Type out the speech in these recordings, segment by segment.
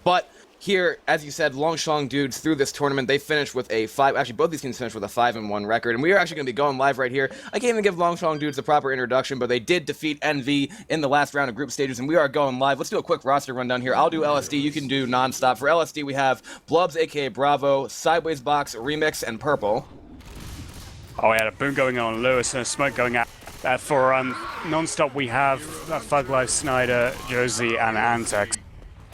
But here, as you said, Shlong dudes through this tournament, they finished with a 5. Actually, both these teams finished with a 5-1 record, and we are actually going to be going live right here. I can't even give Shlong dudes a proper introduction, but they did defeat NV in the last round of group stages, and we are going live. Let's do a quick roster rundown here. I'll do LSD, you can do nonstop. For LSD, we have Blubs, aka Bravo, Sideways Box, Remix, and Purple. Oh, we had a boom going on, Lewis, and a smoke going out. For nonstop, we have Thug Life, Snyder, Josie, and Antex.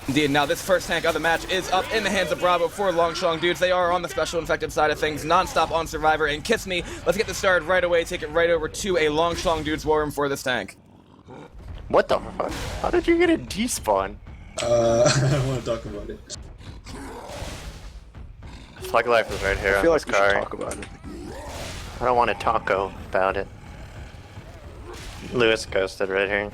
Indeed. Now this first tank of the match is up in the hands of Bravo for Shlong dudes. They are on the special infected side of things, nonstop on Survivor, and Kiss Me. Let's get this started right away, take it right over to a Shlong dudes war room for this tank. What the fuck? How did you get a despawn? I don't want to talk about it. Slug Life is right here I on feel this like we should car. talk about it. I don't want to taco about it. Lewis ghosted right here.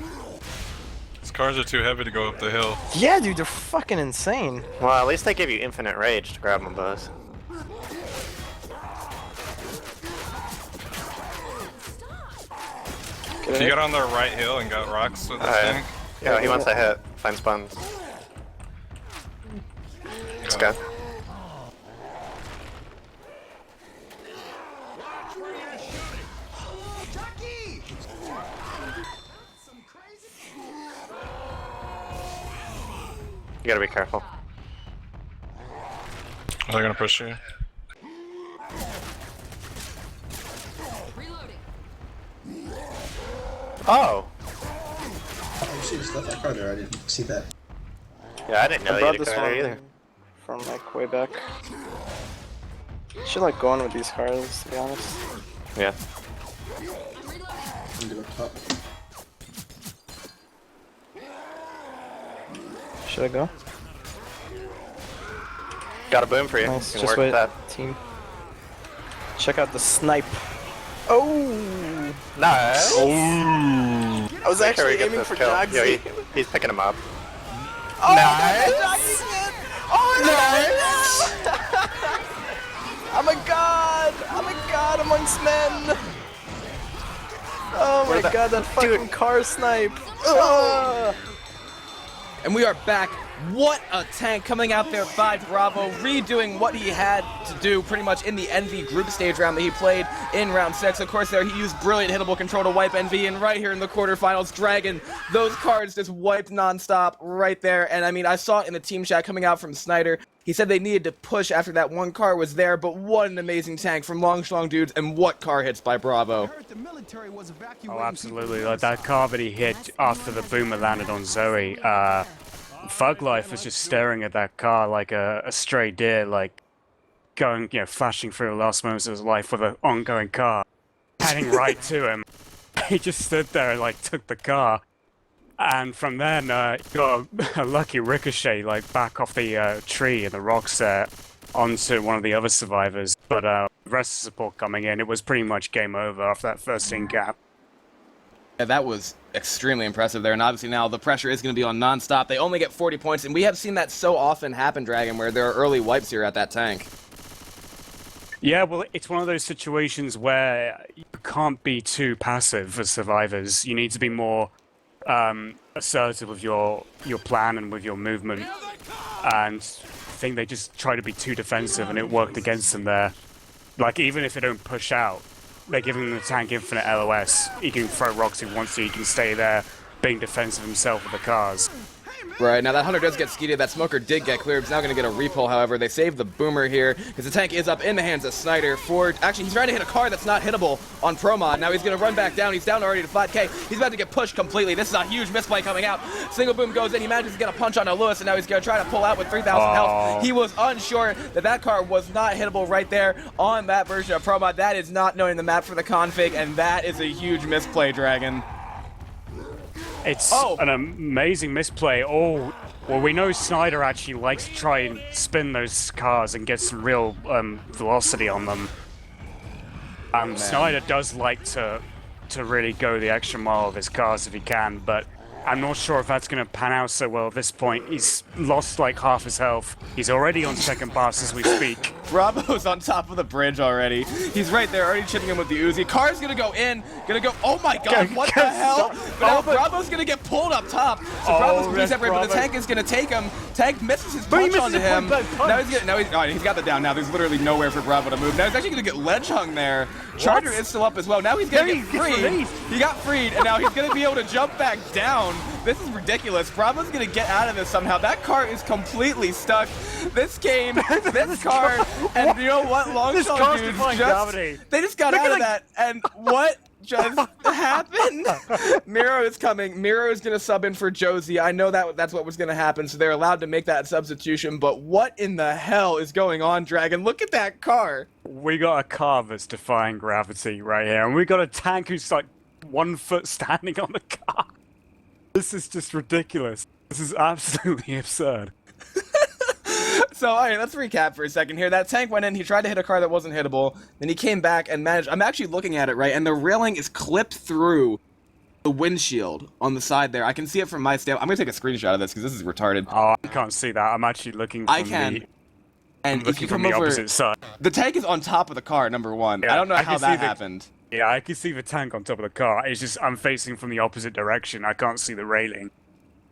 These cars are too heavy to go up the hill. Yeah, dude, they're fucking insane. Well, at least they give you infinite rage to grab them both. He got on the right hill and got rocks with his tank. Yeah, he wants to hit. Find spawns. Let's go. You gotta be careful. Are they gonna push you? Oh! Oh shit, just left that car there, I didn't see that. Yeah, I didn't know I you brought had a this car one either. from like way back. Should like go on with these cars, to be honest. Yeah. I'm gonna go top. Should I go? Got a boom for you. Nice, You can just work wait. with that. Team. Check out the snipe. Oh! Nice! I was Make sure actually he gets aiming this for kill. Jogsy. Yo, he's picking him up. Oh, Nice. Oh, nice! I'm a god! I'm a god amongst men! Oh my god, that fucking car snipe! Ugh. And we are back. What a tank coming out there by Bravo, redoing what he had to do pretty much in the NV group stage round that he played in round 6. Of course, there he used brilliant hittable control to wipe NV, and right here in the quarterfinals, Dragon, those cards just wiped nonstop right there. And I mean, I saw it in the team chat coming out from Snyder. He said they needed to push after that one car was there, but what an amazing tank from Shlong dudes, and what car hits by Bravo. Oh, absolutely. Like that car that he hit after the boomer landed on Zoe. Thug Life was just staring at that car like a stray deer, like going, flashing through the last moments of his life with an ongoing car, heading right to him. He just stood there and like took the car, and from then got a lucky ricochet like back off the tree and the rocks there onto one of the other survivors. But the rest of the support coming in, it was pretty much game over after that first in gap. Yeah, that was extremely impressive there, and obviously now the pressure is going to be on nonstop. They only get 40 points, and we have seen that so often happen, Dragon, where there are early wipes here at that tank. Yeah, well, it's one of those situations where you can't be too passive as survivors. You need to be more assertive with your plan and with your movement. And I think they just try to be too defensive, and it worked against them there. Like, even if they don't push out, they're giving the tank infinite LOS. He can throw rocks if he wants to, he can stay there, being defensive himself with the cars. Right, now that Hunter does get skeeted, that Smoker did get cleared. He's now going to get a repull, however. They saved the Boomer here, because the tank is up in the hands of Snyder. Ford, actually, he's trying to hit a car that's not hittable on Promod. Now he's going to run back down. He's down already to 5K. He's about to get pushed completely. This is a huge misplay coming out. Single boom goes in. He manages to get a punch on Lewis, and now he's going to try to pull out with 3,000 health. He was unsure that that car was not hittable right there on that version of Promod. That is not knowing the map for the config, and that is a huge misplay, Dragon. It's an amazing misplay. Oh, well, we know Snyder actually likes to try and spin those cars and get some real velocity on them. Snyder does like to really go the extra mile of his cars if he can, but I'm not sure if that's going to pan out so well at this point. He's lost like half his health. He's already on second pass as we speak. Bravo's on top of the bridge already. He's right there, already chipping him with the Uzi. Car's gonna go in, oh my god, what the hell? But now Bravo's gonna get pulled up top. So Bravo's gonna be separated, but the tank is gonna take him. Tank misses his punch onto him. Now he's got the down now. There's literally nowhere for Bravo to move. Now he's actually gonna get ledge hung there. Charger is still up as well. Now he's gonna get freed. He got freed, and now he's gonna be able to jump back down. This is ridiculous. Bravo's gonna get out of this somehow. That car is completely stuck. This game, this car, and you know what? Longshaw dudes they just got out of that, and what just happened? Miro is coming. Miro is gonna sub in for Josie. I know that's what was gonna happen, so they're allowed to make that substitution. But what in the hell is going on, Dragon? Look at that car. We got a car that's defying gravity right here, and we got a tank who's like 1 foot standing on the car. This is just ridiculous. This is absolutely absurd. So, alright, let's recap for a second here. That tank went in, he tried to hit a car that wasn't hittable, then he came back and managed... I'm actually looking at it, right, and the railing is clipped through the windshield on the side there. I can see it from my stand. I'm gonna take a screenshot of this, because this is retarded. Oh, I can't see that. I'm actually looking from And if you come the over, opposite side. The tank is on top of the car, number one. Yeah, I don't know how that happened. Yeah, I can see the tank on top of the car. It's just I'm facing from the opposite direction. I can't see the railing.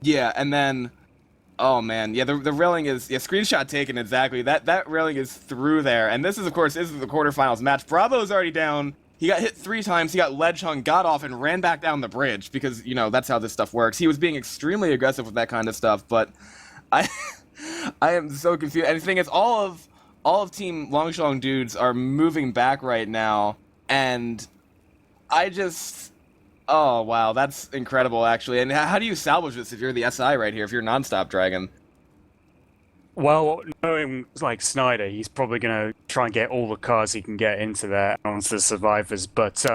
Yeah, and then... Oh man, yeah, the railing is screenshot taken exactly. That railing is through there, and this is the quarterfinals match. Bravo's already down. He got hit 3 times. He got ledge hung, got off, and ran back down the bridge because you know that's how this stuff works. He was being extremely aggressive with that kind of stuff, but I am so confused. And the thing is, all of Team Longshlong dudes are moving back right now, and I just. Oh, wow, that's incredible, actually. And how do you salvage this if you're the SI right here, if you're Nonstop Dragon? Well, knowing, like, Snyder, he's probably going to try and get all the cars he can get into there onto the survivors, but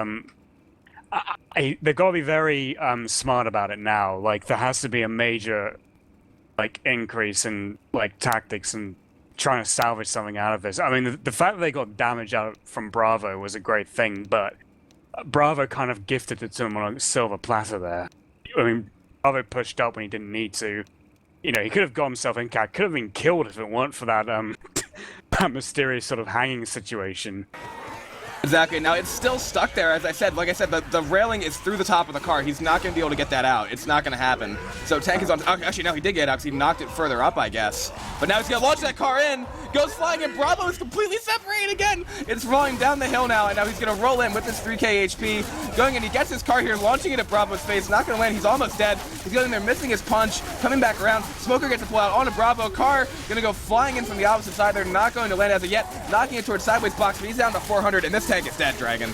they've got to be very smart about it now. Like, there has to be a major, like, increase in, like, tactics and trying to salvage something out of this. I mean, the fact that they got damage out from Bravo was a great thing, but... Bravo kind of gifted it to him on a silver platter there. I mean, Bravo pushed up when he didn't need to. You know, he could have got himself in cat, could have been killed if it weren't for that that mysterious sort of hanging situation. Exactly. Now, it's still stuck there, as I said. Like I said, the railing is through the top of the car. He's not going to be able to get that out. It's not going to happen. So Tank is on... Actually, no, he did get out because he knocked it further up, I guess. But now he's going to launch that car in. Goes flying, and Bravo is completely separated again. It's rolling down the hill now, and now he's going to roll in with his 3k HP. Going in, he gets his car here, launching it at Bravo's face. Not going to land. He's almost dead. He's going in there, missing his punch. Coming back around. Smoker gets a pull out onto Bravo. Car going to go flying in from the opposite side. They're not going to land as of yet. Knocking it towards sideways box, but he's down to 400, and this tank is dead, Dragon.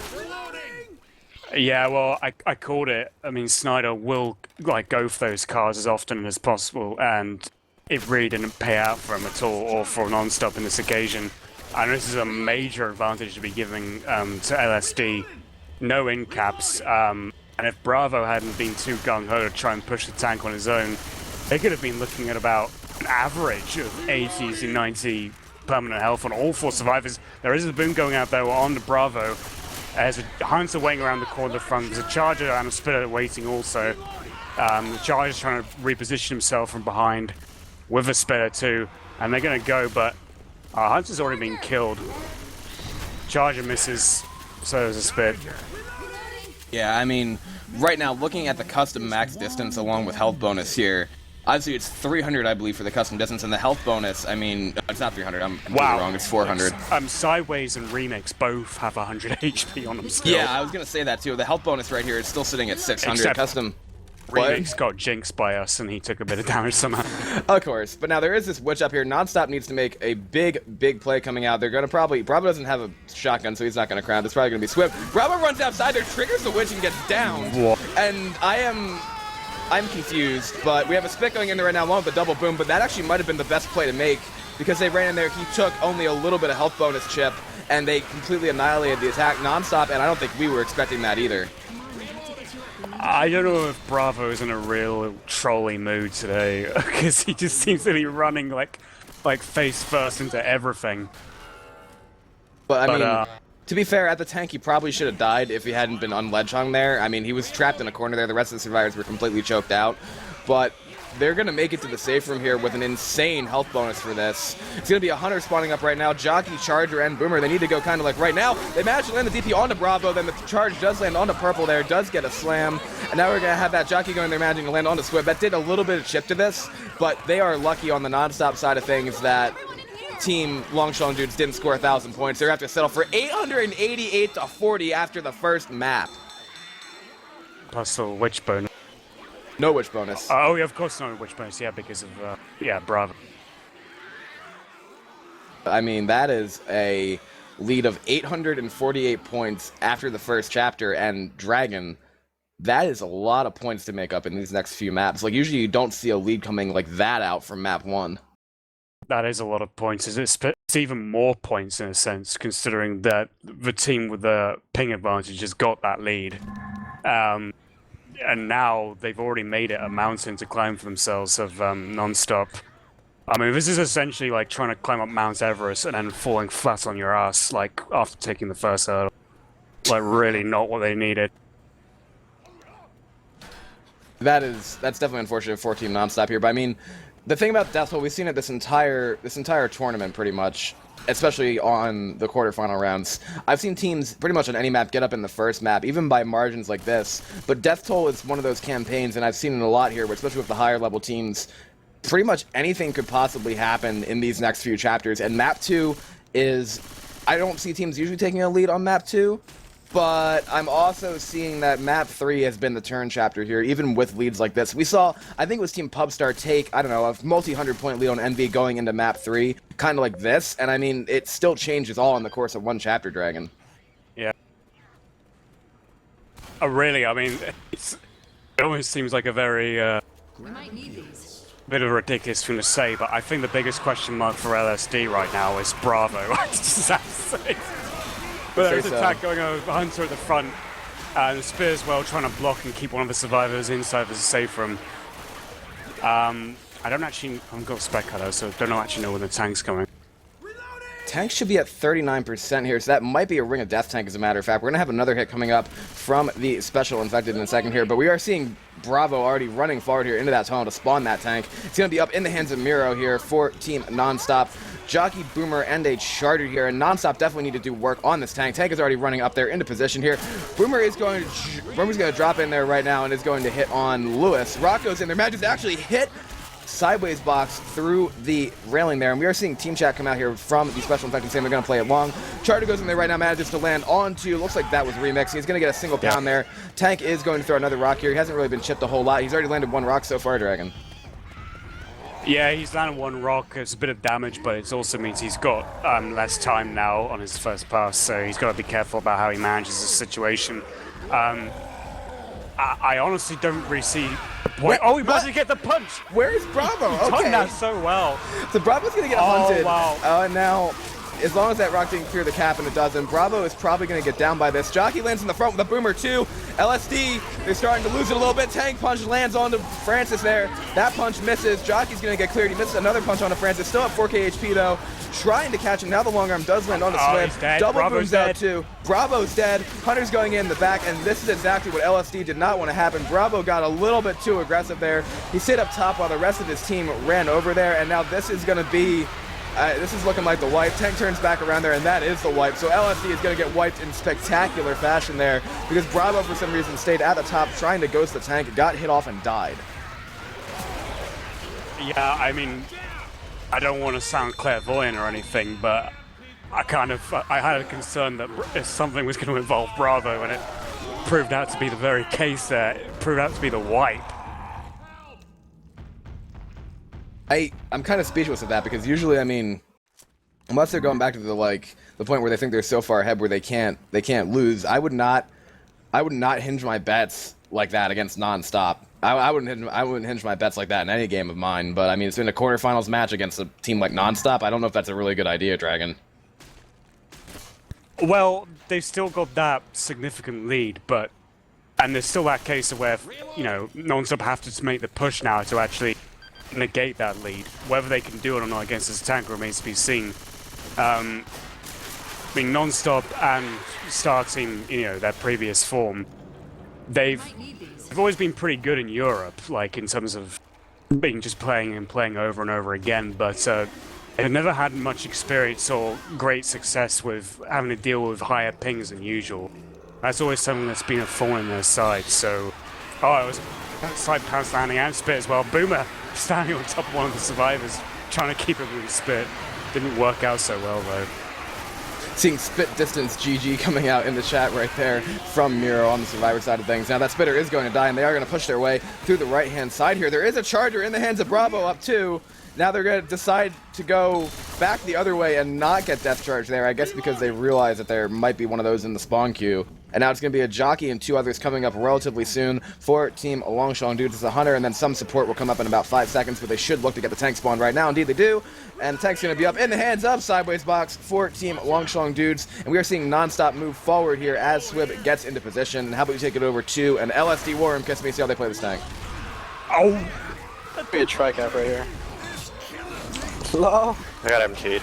Yeah, well, I called it. I mean, Snyder will like go for those cars as often as possible, and it really didn't pay out for him at all, or for Nonstop in this occasion. And this is a major advantage to be giving to LSD. No in caps, and if Bravo hadn't been too gung-ho to try and push the tank on his own, they could have been looking at about an average of 80 to 90 permanent health on all 4 survivors. There is a boom going out there on the Bravo. There's a Hunter waiting around the corner of the front. There's a Charger and a Spitter waiting also. The Charger's trying to reposition himself from behind with a Spitter too. And they're going to go, but Hunter's already been killed. Charger misses, so does a Spit. Yeah, I mean, right now, looking at the custom max distance along with health bonus here, obviously it's 300, I believe, for the custom distance, and the health bonus, I mean, it's not 300, I'm completely wrong, it's 400. Sideways and Remix both have 100 HP on them still. Yeah, I was going to say that too. The health bonus right here is still sitting at 600. Except custom. Remix got jinxed by us, and he took a bit of damage somehow. Of course, but now there is this witch up here. Nonstop needs to make a big play coming out. They're going to probably... Bravo doesn't have a shotgun, so he's not going to crown. It's probably going to be Swift. Bravo runs outside there, triggers the witch, and gets down. What? And I'm confused, but we have a Spit going in there right now along with the double boom, but that actually might have been the best play to make because they ran in there. He took only a little bit of health bonus chip, and they completely annihilated the attack Nonstop, and I don't think we were expecting that either. I don't know if Bravo is in a real trolly mood today, because he just seems to be running like face first into everything. But I mean, to be fair, at the tank, he probably should have died if he hadn't been on ledge hung there. I mean, he was trapped in a corner there. The rest of the survivors were completely choked out. But they're going to make it to the safe room here with an insane health bonus for this. It's going to be a Hunter spawning up right now. Jockey, Charger, and Boomer, they need to go kind of like right now. They managed to land the DP onto Bravo, then the charge does land onto Purple there, does get a slam. And now we're going to have that Jockey going there managing to land onto Squib. That did a little bit of chip to this, but they are lucky on the non-stop side of things that Team Long Shlong dudes didn't score 1,000 points. They're going to have to settle for 888 to 40 after the first map. Plus the witch bonus. No witch bonus. Oh, yeah, of course no witch bonus, yeah, because of, yeah, Bravo. I mean, that is a lead of 848 points after the first chapter, and Dragon, that is a lot of points to make up in these next few maps. Like, usually you don't see a lead coming like that out from map 1. That is a lot of points. It's even more points in a sense, considering that the team with the ping advantage has got that lead. And now they've already made it a mountain to climb for themselves of non-stop. I mean, this is essentially like trying to climb up Mount Everest and then falling flat on your ass, like, after taking the first hurdle. Like, really not what they needed. That's definitely unfortunate for Team Nonstop here, but I mean, the thing about Death Toll, we've seen it this entire tournament pretty much, especially on the quarterfinal rounds. I've seen teams pretty much on any map get up in the first map, even by margins like this. But Death Toll is one of those campaigns, and I've seen it a lot here, especially with the higher level teams. Pretty much anything could possibly happen in these next few chapters, and map 2 is, I don't see teams usually taking a lead on map 2, but I'm also seeing that map 3 has been the turn chapter here, even with leads like this. We saw, I think it was Team Pubstar take, I don't know, a multi-100 point lead on NV going into map 3, kind of like this, and I mean, it still changes all in the course of one chapter, Dragon. Yeah. Oh, really? I mean, it almost seems like a very, We might need these. bit of a ridiculous thing to say, but I think the biggest question mark for LSD right now is Bravo. I just have to say. But there is an attack going on with Hunter at the front, and Spear's well trying to block and keep one of the survivors inside the safe room. I don't actually, I've got Spec Cutter, so I don't actually know when the tank's coming. Tank should be at 39% here, so that might be a Ring of Death tank, as a matter of fact. We're going to have another hit coming up from the Special Infected in a second here, but we are seeing Bravo already running forward here into that tunnel to spawn that tank. It's going to be up in the hands of Miro here for Team Nonstop. Jockey, Boomer, and a Charter here, and Nonstop definitely need to do work on this tank. Tank is already running up there into position here. Boomer's going to drop in there right now and is going to hit on Lewis. Rock goes in there, manages to actually hit sideways box through the railing there, and we are seeing team chat come out here from the Special Infected saying they're going to play it long. Charter goes in there right now, manages to land onto, looks like that was remix. He's going to get a single pound there. Tank is going to throw another rock here. He hasn't really been chipped a whole lot. He's already landed one rock so far, Dragon. Yeah, he's landed one rock. It's a bit of damage, but it also means he's got less time now on his first pass, so he's got to be careful about how he manages the situation. I honestly don't really see the point. Oh, he managed to get the punch! Where is Bravo? He timed that so well. So Bravo's going to get hunted. Wow. And now, as long as that rock didn't clear the cap, and it doesn't, Bravo is probably going to get down by this. Jockey lands in the front with a Boomer too. LSD, they're starting to lose it a little bit. Tank punch lands onto Francis there. That punch misses. Jockey's going to get cleared. He misses another punch onto Francis. Still at 4k HP though. Trying to catch him. Now the long arm does land on the Swift. Double Bravo's boom's dead. out too. Bravo's dead. Hunter's going in the back, and this is exactly what LSD did not want to happen. Bravo got a little bit too aggressive there. He stayed up top while the rest of his team ran over there, and now this is going to be this is looking like the wipe. Tank turns back around there, and that is the wipe. So LSD is going to get wiped in spectacular fashion there, because Bravo, for some reason, stayed at the top trying to ghost the tank, got hit off, and died. Yeah, I mean, I don't want to sound clairvoyant or anything, but I had a concern that if something was going to involve Bravo, and it proved out to be the very case there. It proved out to be the wipe. I'm kind of speechless at that, because usually, I mean, unless they're going back to the point where they think they're so far ahead where they can't lose, I would not hinge my bets like that against Nonstop. I wouldn't hinge my bets like that in any game of mine. But I mean, it's been a quarterfinals match against a team like Nonstop. I don't know if that's a really good idea, Dragon. Well, they've still got that significant lead, and there's still that case of where, you know, Nonstop have to make the push now to actually negate that lead. Whether they can do it or not against this tank remains to be seen. I mean, Nonstop and Star Team, you know, their previous form, they've always been pretty good in Europe, like in terms of been just playing and playing over and over again, but they've never had much experience or great success with having to deal with higher pings than usual. That's always something that's been a thorn in their side, so... Oh, it was side pounce landing and spit as well. Boomer standing on top of one of the survivors, trying to keep it with spit. Didn't work out so well, though. Seeing spit distance GG coming out in the chat right there from Miro on the survivor side of things. Now that spitter is going to die, and they are going to push their way through the right-hand side here. There is a charger in the hands of Bravo up 2. Now they're going to decide to go back the other way and not get death charge there, I guess because they realize that there might be one of those in the spawn queue. And now it's going to be a jockey and 2 others coming up relatively soon for Team Longshlong Dudes. It's a hunter, and then some support will come up in about 5 seconds, but they should look to get the tank spawn right now. Indeed they do, and the tank's going to be up in the hands of Sideways Box for Team Longshlong Dudes. And we are seeing non-stop move forward here as Swib gets into position. And how about you take it over to an LSD War Room, Kiss me, see how they play this tank. Oh! That'd be a tri-cap right here. Hello? I got MT'd.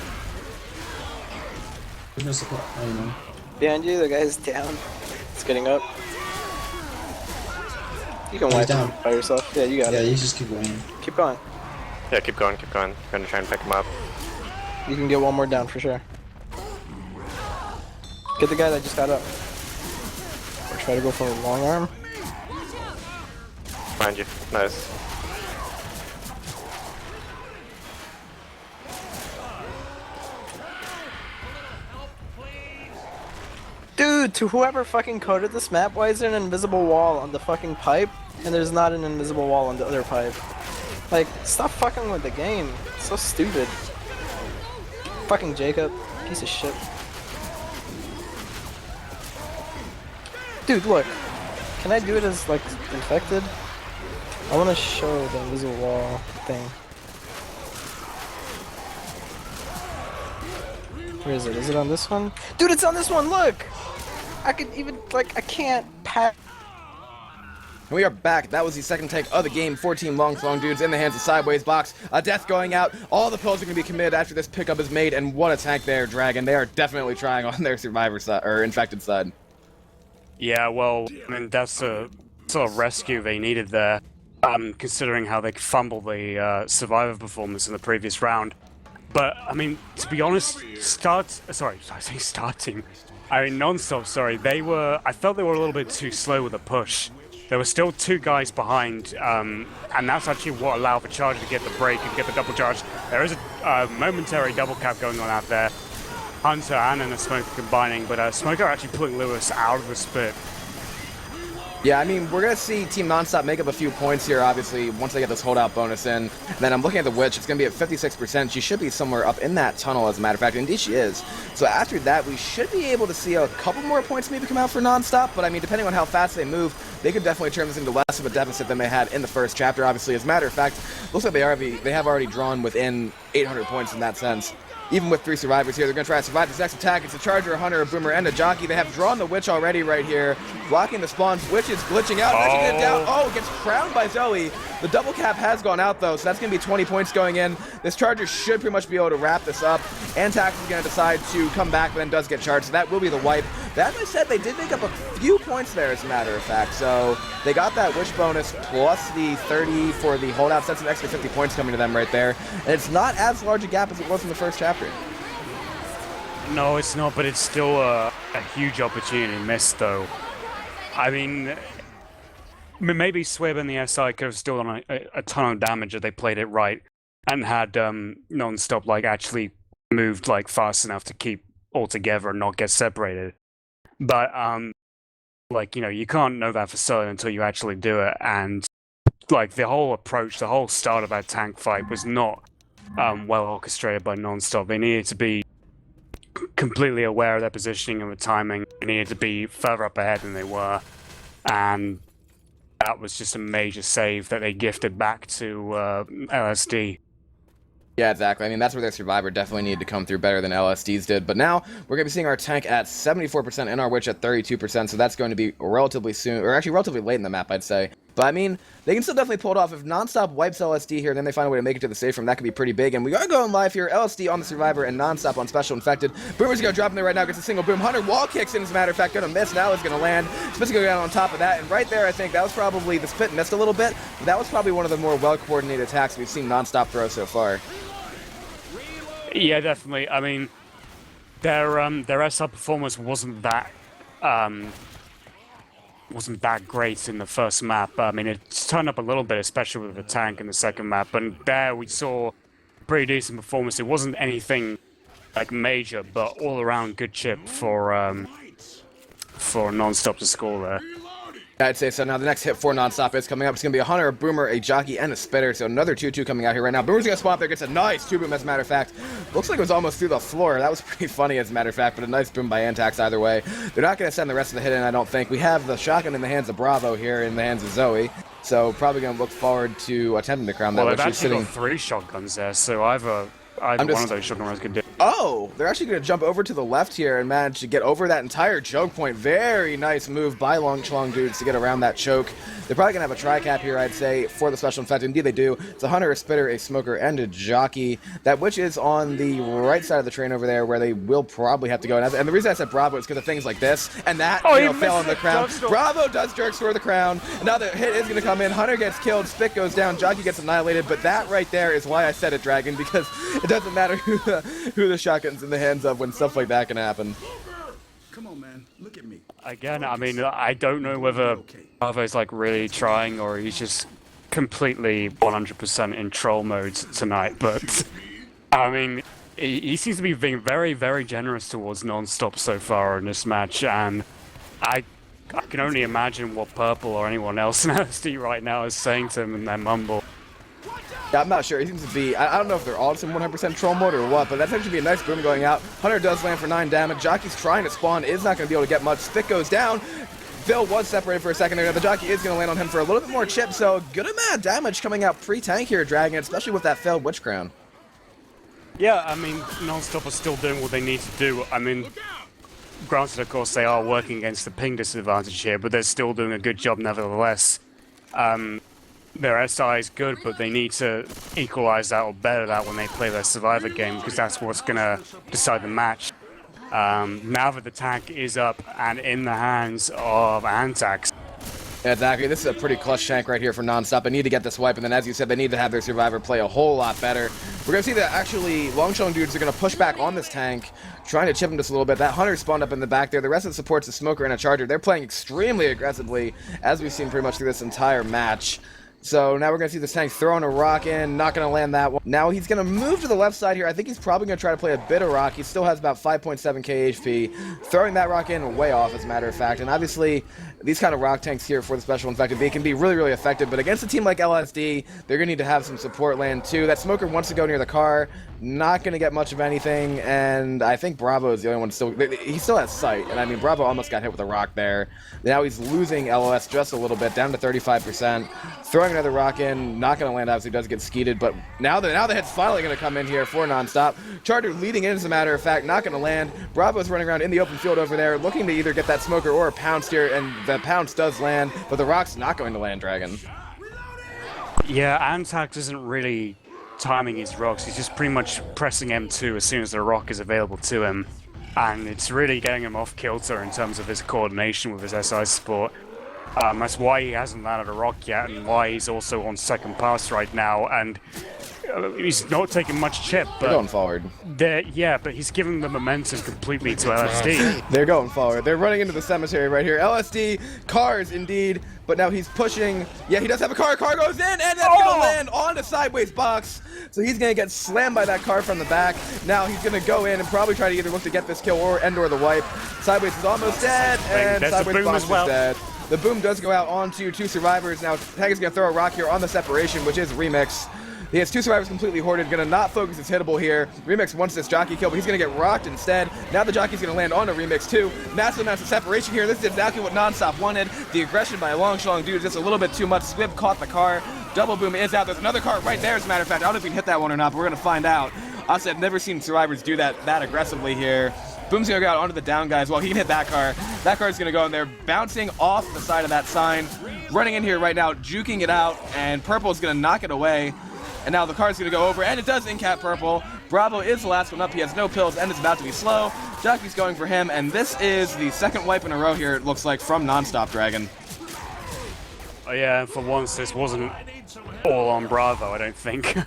There's no support. I don't know. Behind you, the guy's down. It's getting up. You can He's wipe down. him by yourself. Yeah, you got Yeah, it. you just keep going. Keep going. Yeah, keep going, keep going. Gonna try and pick him up. You can get one more down for sure. Get the guy that just got up. Or try to go for a long arm. Find you. Nice. Dude, to whoever fucking coded this map, why is there an invisible wall on the fucking pipe and there's not an invisible wall on the other pipe? Like, stop fucking with the game. It's so stupid. Fucking Jacob. Piece of shit. Dude, look. Can I do it as, like, infected? I want to show the invisible wall thing. Where is it? Is it on this one? Dude, it's on this one, look! I could even, like, I can't pack. And we are back. That was the second tank of the game for Team Longshlong Dudes in the hands of Sideways Box. A death going out. All the pills are going to be committed after this pickup is made. And what a tank there, Dragon. They are definitely trying on their survivor side, or infected side. Yeah, well, I mean, that's a sort of rescue they needed there, considering how they fumbled the survivor performance in the previous round. But, I mean, to be honest, Non-Stop, sorry, I felt they were a little bit too slow with the push. There were still 2 guys behind, and that's actually what allowed the charger to get the break and get the double charge. There is a momentary double cap going on out there. Hunter and a Smoker combining, but Smoker actually pulling Lewis out of the spit. Yeah, I mean, we're going to see Team Nonstop make up a few points here, obviously, once they get this holdout bonus in. And then I'm looking at the Witch. It's going to be at 56%. She should be somewhere up in that tunnel, as a matter of fact. Indeed, she is. So after that, we should be able to see a couple more points maybe come out for Nonstop. But, I mean, depending on how fast they move, they could definitely turn this into less of a deficit than they had in the first chapter, obviously. As a matter of fact, looks like they have already drawn within 800 points in that sense. Even with 3 survivors here, they're going to try to survive this next attack. It's a Charger, a Hunter, a Boomer, and a Jockey. They have drawn the Witch already right here, blocking the spawns. Witch is glitching out. Actually get it down. Oh, gets crowned by Zoe. The double cap has gone out, though, so that's going to be 20 points going in. This Charger should pretty much be able to wrap this up. Antax is going to decide to come back, but then does get charged, so that will be the wipe. But as I said, they did make up a few points there, as a matter of fact. So they got that Witch bonus plus the 30 for the holdout. So that's an extra 50 points coming to them right there. And it's not as large a gap as it was in the first chapter. No, it's not, but it's still a huge opportunity missed, though. I mean, maybe Swib and the SI could have still done a ton of damage if they played it right and had Non-Stop, like, actually moved, like, fast enough to keep all together and not get separated. But, like, you know, you can't know that for certain until you actually do it, and, like, the whole approach, the whole start of that tank fight was not well orchestrated by Non-Stop. They needed to be completely aware of their positioning and the timing. They needed to be further up ahead than they were, and that was just a major save that they gifted back to LSD. Yeah, exactly. I mean, that's where their survivor definitely needed to come through better than LSD's did. But now we're going to be seeing our tank at 74% and our Witch at 32%, so that's going to be relatively soon, or actually relatively late in the map, I'd say. But I mean, they can still definitely pull it off. If Nonstop wipes LSD here, then they find a way to make it to the safe room. That could be pretty big. And we are going live here. LSD on the Survivor and Nonstop on Special Infected. Boomer's going to drop in there right now. Gets a single boom. Hunter wall kicks in, as a matter of fact. Going to miss. Now is going to land. Spit's going to go down on top of that. And right there, I think that was probably, the Spit missed a little bit. But that was probably one of the more well-coordinated attacks we've seen Nonstop throw so far. Yeah, definitely. I mean, their SR performance wasn't that great in the first map. I mean, it's turned up a little bit, especially with the tank in the second map. And there we saw pretty decent performance. It wasn't anything like major, but all around good chip for Nonstop to score there. I'd say so. Now the next hit for Nonstop is coming up. It's going to be a Hunter, a Boomer, a Jockey, and a Spitter. So another 2-2 coming out here right now. Boomer's going to spawn up there, gets a nice 2-boom, as a matter of fact. Looks like it was almost through the floor. That was pretty funny, as a matter of fact, but a nice boom by Antax either way. They're not going to send the rest of the hit in, I don't think. We have the shotgun in the hands of Bravo here, in the hands of Zoe. So probably going to look forward to attempting to crown that. Well, they've actually got 3 shotguns there, so either one of those shotgun runs could do. Oh, they're actually going to jump over to the left here and manage to get over that entire choke point. Very nice move by Shlong dudes to get around that choke. They're probably going to have a tri-cap here, I'd say, for the Special Infected. Indeed, they do. It's a Hunter, a Spitter, a Smoker, and a Jockey. That which is on the right side of the train over there, where they will probably have to go. And the reason I said Bravo is because of things like this and that. Fell on the crown. Bravo does jerk for the crown. Now the hit is going to come in. Hunter gets killed. Spit goes down. Jockey gets annihilated. But that right there is why I said it, Dragon, because it doesn't matter who the shotgun's in the hands of when stuff like that can happen. Come on, man. Look at me. Again, I mean, I don't know whether Bravo's like really trying or he's just completely 100% in troll mode tonight, but I mean, he seems to be being very, very generous towards Nonstop so far in this match, and I can only imagine what Purple or anyone else in LSD right now is saying to him in their mumble. Yeah, I'm not sure. He seems to be, I don't know if they're all just in 100% troll mode or what, but that's actually be a nice boom going out. Hunter does land for 9 damage. Jockey's trying to spawn, is not going to be able to get much. Spit goes down. Phil was separated for a second there. The Jockey is going to land on him for a little bit more chip, so good amount of damage coming out pre-tank here, Dragon, especially with that failed Witch Crown. Yeah, I mean, Nonstop are still doing what they need to do. I mean, granted, of course, they are working against the ping disadvantage here, but they're still doing a good job nevertheless. Their SI is good, but they need to equalize that or better that when they play their Survivor game, because that's what's going to decide the match. Now that the tank is up and in the hands of Antax. Yeah, exactly. This is a pretty clutch tank right here for Nonstop. They need to get this wipe, and then as you said, they need to have their Survivor play a whole lot better. We're going to see that actually Shlong dudes are going to push back on this tank, trying to chip him just a little bit. That Hunter spawned up in the back there. The rest of the support's a Smoker and a Charger. They're playing extremely aggressively, as we've seen pretty much through this entire match. So now we're going to see this tank throwing a rock in, not going to land that one. Now he's going to move to the left side here. I think he's probably going to try to play a bit of rock. He still has about 5.7k HP. Throwing that rock in way off, as a matter of fact. And obviously, these kind of rock tanks here for the Special Infected, they can be really, really effective. But against a team like LSD, they're going to need to have some support land too. That Smoker wants to go near the car. Not going to get much of anything. And I think Bravo is the only one still... He still has sight. And I mean, Bravo almost got hit with a rock there. Now he's losing LOS just a little bit, down to 35%. Throwing another rock in, not going to land, obviously does get skeeted, but now the hit's finally going to come in here for Nonstop. Charger leading in, as a matter of fact, not going to land. Bravo's running around in the open field over there, looking to either get that Smoker or a Pounce here, and the Pounce does land, but the rock's not going to land, Dragon. Yeah, Antax isn't really timing his rocks. He's just pretty much pressing M2 as soon as the rock is available to him, and it's really getting him off kilter in terms of his coordination with his SI support. That's why he hasn't landed a rock yet, and why he's also on second pass right now, and he's not taking much chip. But they're going forward. Yeah, but he's giving the momentum completely to LSD. They're going forward. They're running into the cemetery right here. LSD, cars indeed, but now he's pushing. Yeah, he does have a car. Car goes in, and that's going to land on the sideways box. So he's going to get slammed by that car from the back. Now he's going to go in and probably try to either look to get this kill or the wipe. Sideways is almost dead, and sideways box is dead. The boom does go out onto 2 survivors. Now Tag is going to throw a rock here on the separation, which is Remix. He has 2 survivors completely hoarded, going to not focus his hittable here. Remix wants this Jockey kill, but he's going to get rocked instead. Now the Jockey's going to land on a Remix too. Massive amounts of separation here. This is exactly what Nonstop wanted. The aggression by Shlong dude is just a little bit too much. Squib caught the car. Double boom is out. There's another car right there, as a matter of fact. I don't know if we can hit that one or not, but we're going to find out. Honestly, I've never seen survivors do that aggressively here. Boom's gonna go out onto the down guys. Well, he can hit that car. That car's gonna go in there, bouncing off the side of that sign. running in here right now, juking it out, and Purple is going to knock it away. And now the card's going to go over, and it does incap Purple. Bravo is the last one up. He has no pills, and it's about to be slow. Jockey's going for him, and this is the second wipe in a row here, it looks like, from Nonstop Dragon. Oh yeah, and for once this wasn't all on Bravo, I don't think.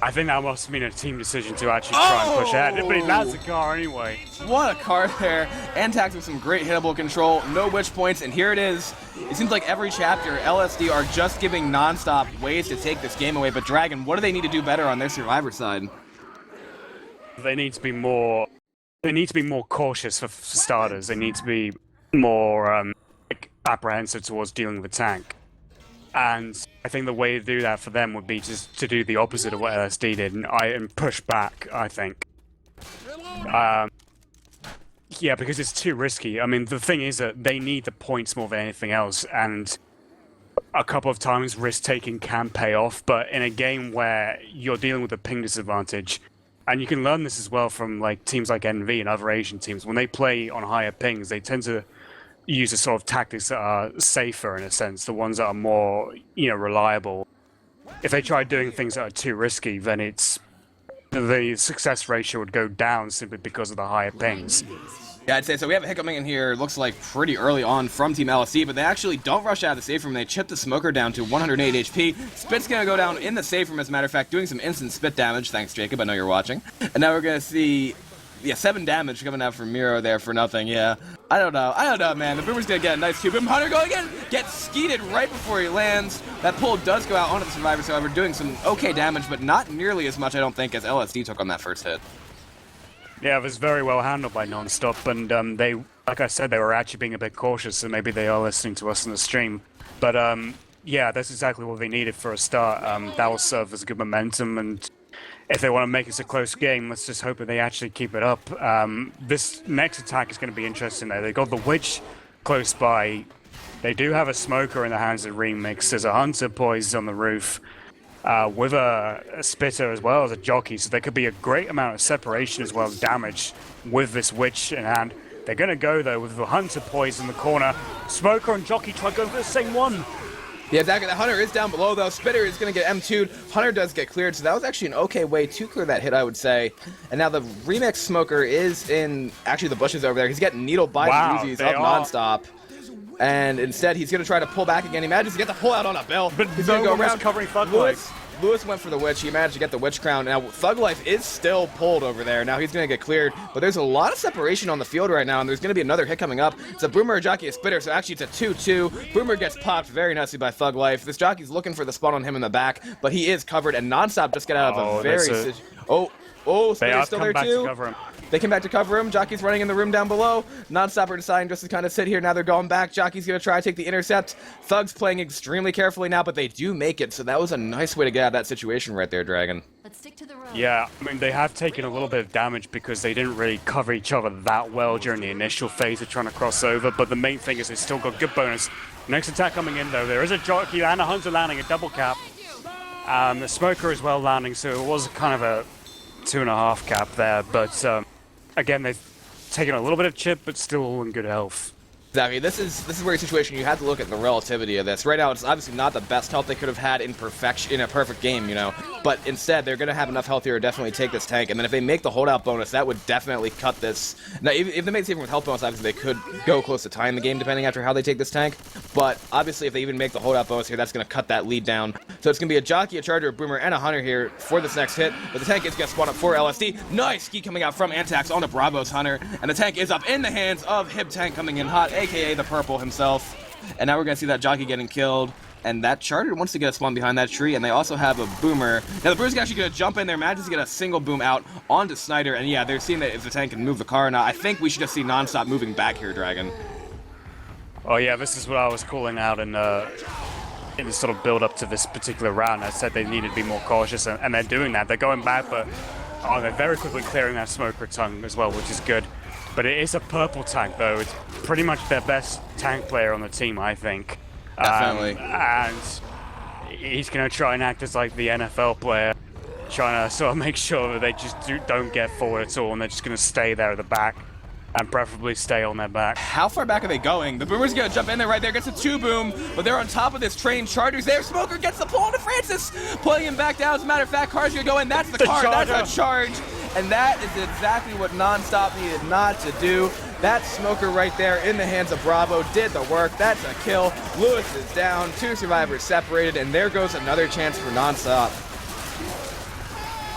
I think that must have been a team decision to actually try and push ahead, but he lands the car anyway. What a card there. Antax with some great hittable control, no witch points, and here it is. It seems like every chapter, LSD are just giving Nonstop ways to take this game away, but Dragon, what do they need to do better on their Survivor side? They need to be more cautious for starters. They need to be more apprehensive towards dealing with the tank. And I think the way to do that for them would be just to do the opposite of what LSD did and push back, I think. Yeah, because it's too risky. I mean, the thing is that they need the points more than anything else, and a couple of times risk-taking can pay off, but in a game where you're dealing with a ping disadvantage, and you can learn this as well from teams like NV and other Asian teams, when they play on higher pings, they tend to use the sort of tactics that are safer in a sense, the ones that are more, reliable. If they try doing things that are too risky, then the success ratio would go down simply because of the higher pings. Yeah, I'd say so. We have a hit coming in here, looks like pretty early on from Team LSD, but they actually don't rush out of the safe room. They chip the Smoker down to 108 HP. Spit's going to go down in the safe room, as a matter of fact, doing some instant Spit damage. Thanks, Jacob. I know you're watching. And now we're going to see 7 damage coming out from Miro there for nothing, yeah. I don't know, man. The Boomer's gonna get a nice Q. Boom Hunter going again! Gets skeeted right before he lands. That pull does go out onto the Survivors, however, doing some okay damage, but not nearly as much, I don't think, as LSD took on that first hit. Yeah, it was very well handled by Nonstop, and they, like I said, they were actually being a bit cautious, so maybe they are listening to us in the stream. But, yeah, that's exactly what they needed for a start. That will serve as a good momentum, and if they want to make this a close game, let's just hope that they actually keep it up. This next attack is going to be interesting though. They got the Witch close by. They do have a Smoker in the hands of Remix. There's a Hunter poised on the roof with a Spitter as well as a Jockey. So there could be a great amount of separation as well as damage with this Witch in hand. They're going to go though with the Hunter poised in the corner. Smoker and Jockey try to go for the same one. Yeah, exactly. The Hunter is down below, though. Spitter is going to get M2'd. Hunter does get cleared, so that was actually an okay way to clear that hit, I would say. And now the Remix Smoker is in, actually, the bushes over there. He's getting needled by the Uzis up Nonstop. And instead, he's going to try to pull back again. He manages to get the pull out on a Bill. But he's going to go around. Covering Thug Life. Lewis went for the Witch. He managed to get the Witch Crown. Now, Thug Life is still pulled over there. Now he's going to get cleared. But there's a lot of separation on the field right now, and there's going to be another hit coming up. It's a Boomer, a Jockey, a Spitter, so actually it's a 2-2. Boomer gets popped very nicely by Thug Life. This Jockey's looking for the spot on him in the back, but he is covered, and Nonstop just get out of a very... Spitter's still there too. They came back to cover him. Jockey's running in the room down below. Nonstop are deciding just to kind of sit here. Now they're going back. Jockey's going to try to take the intercept. Thug's playing extremely carefully now, but they do make it. So that was a nice way to get out of that situation right there, Dragon. Let's stick to the road. Yeah, I mean, they have taken a little bit of damage because they didn't really cover each other that well during the initial phase of trying to cross over. But the main thing is they still got good bonus. Next attack coming in, though. There is a Jockey and a Hunter landing, a double cap. The Smoker as well landing, so it was kind of a 2.5 cap there. But again, they've taken a little bit of chip, but still in good health. Exactly. This is where your situation, you have to look at the relativity of this. Right now, it's obviously not the best health they could have had in a perfect game, you know. But instead, they're going to have enough health here to definitely take this tank. And then if they make the holdout bonus, that would definitely cut this. Now, if they make the even with health bonus, obviously they could go close to tying the game, depending after how they take this tank. But obviously, if they even make the holdout bonus here, that's going to cut that lead down. So it's going to be a Jockey, a Charger, a Boomer, and a Hunter here for this next hit. But the tank is going to spawn up for LSD. Nice ski coming out from Antax onto Bravo's Hunter. And the tank is up in the hands of Hib Tank coming in hot, a.k.a. the Purple himself. And now we're going to see that Jockey getting killed. And that Charger wants to get a spawn behind that tree, and they also have a Boomer. Now the Boomer's actually going to jump in there, manages to get a single boom out onto Snyder, and yeah, they're seeing that if the tank can move the car or not. I think we should just see Nonstop moving back here, Dragon. Oh yeah, this is what I was calling out in the sort of build up to this particular round. I said they needed to be more cautious, and they're doing that. They're going back, but they're very quickly clearing that Smoker tongue as well, which is good. But it is a purple tank, though. It's pretty much their best tank player on the team, I think. Definitely. And he's going to try and act as like the NFL player, trying to sort of make sure that they just don't get forward at all, and they're just going to stay there at the back. And preferably stay on their back. How far back are they going? The Boomer's gonna jump in there right there, gets a 2-boom, but they're on top of this train. Charger's there, Smoker gets the pull onto Francis, pulling him back down. As a matter of fact, car's gonna go in, that's the car, that's a charge. And that is exactly what Nonstop needed not to do. That Smoker right there in the hands of Bravo did the work, that's a kill. Lewis is down, 2 survivors separated, and there goes another chance for Nonstop.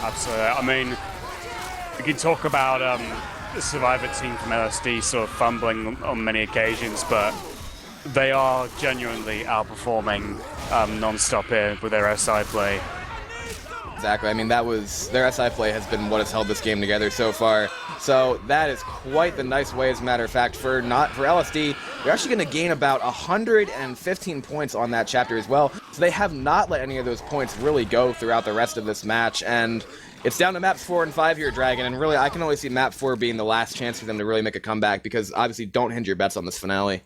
Absolutely, I mean, we can talk about the Survivor team from LSD sort of fumbling on many occasions, but they are genuinely outperforming Nonstop here with their SI play. Exactly, I mean their SI play has been what has held this game together so far. So that is quite the nice way, as a matter of fact, for LSD. They're actually going to gain about 115 points on that chapter as well. So they have not let any of those points really go throughout the rest of this match, and it's down to maps 4 and 5 here, Dragon, and really I can only see map 4 being the last chance for them to really make a comeback, because obviously don't hinge your bets on this finale.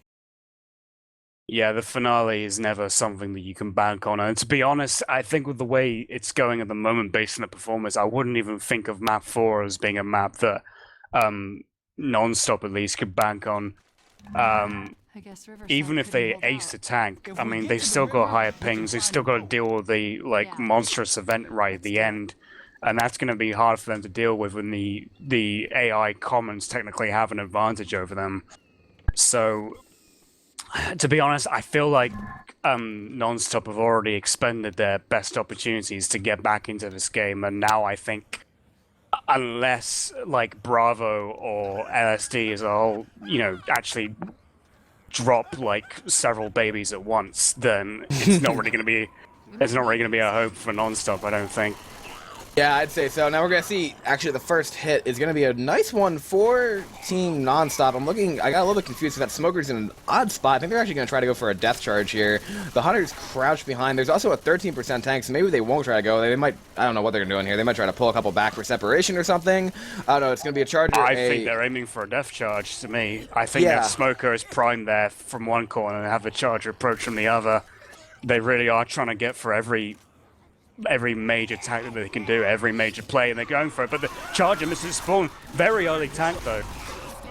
Yeah, the finale is never something that you can bank on. And to be honest, I think with the way it's going at the moment based on the performance, I wouldn't even think of map 4 as being a map that Nonstop at least could bank on. Even if they ace the tank, I mean, they've still got higher pings, they've still got to deal with the monstrous event right at the end. And that's going to be hard for them to deal with when the AI commons technically have an advantage over them. So, to be honest, I feel like Nonstop have already expended their best opportunities to get back into this game, and now I think unless like Bravo or LSD as a whole, actually drop like several babies at once, then it's not really going to be. There's not really going to be a hope for Nonstop, I don't think. Yeah, I'd say so. Now we're going to see, actually, the first hit is going to be a nice one for Team Nonstop. I got a little bit confused because that Smoker's in an odd spot. I think they're actually going to try to go for a death charge here. The Hunter's crouched behind. There's also a 13% tank, so maybe they won't try to go. They might, I don't know what they're doing here. They might try to pull a couple back for separation or something. I don't know, it's going to be a charger. I think they're aiming for a death charge to me. I think that Smoker is primed there from one corner and have the charger approach from the other. They really are trying to get for every major tank that they can do, every major play, and they're going for it. But the charger misses spawn. Very early tank, though.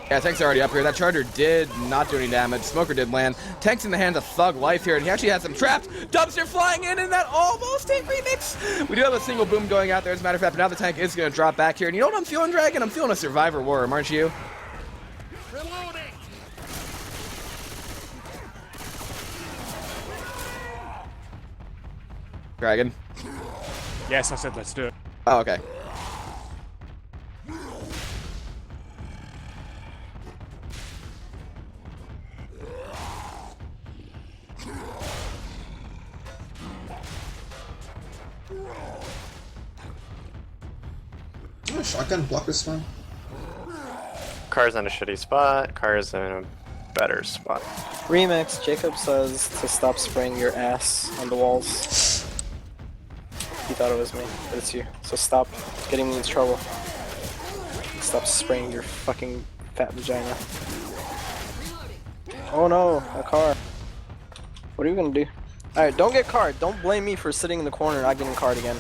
Yeah, tank's already up here. That charger did not do any damage. Smoker did land. Tank's in the hands of Thug Life here, and he actually has them trapped. Dumpster flying in, and that almost tank remix. We do have a single boom going out there, as a matter of fact, but now the tank is going to drop back here. And you know what I'm feeling, Dragon? I'm feeling a Survivor War, aren't you? Dragon? Yes, I said let's do it. Oh, okay. Oh, shotgun block this one. Car's in a shitty spot. Car's in a better spot. Remix, Jacob says to stop spraying your ass on the walls. He thought it was me, but it's you. So stop getting me into trouble. Stop spraying your fucking fat vagina. Oh no, a car. What are you gonna do? Alright, don't get card. Don't blame me for sitting in the corner and not getting card again.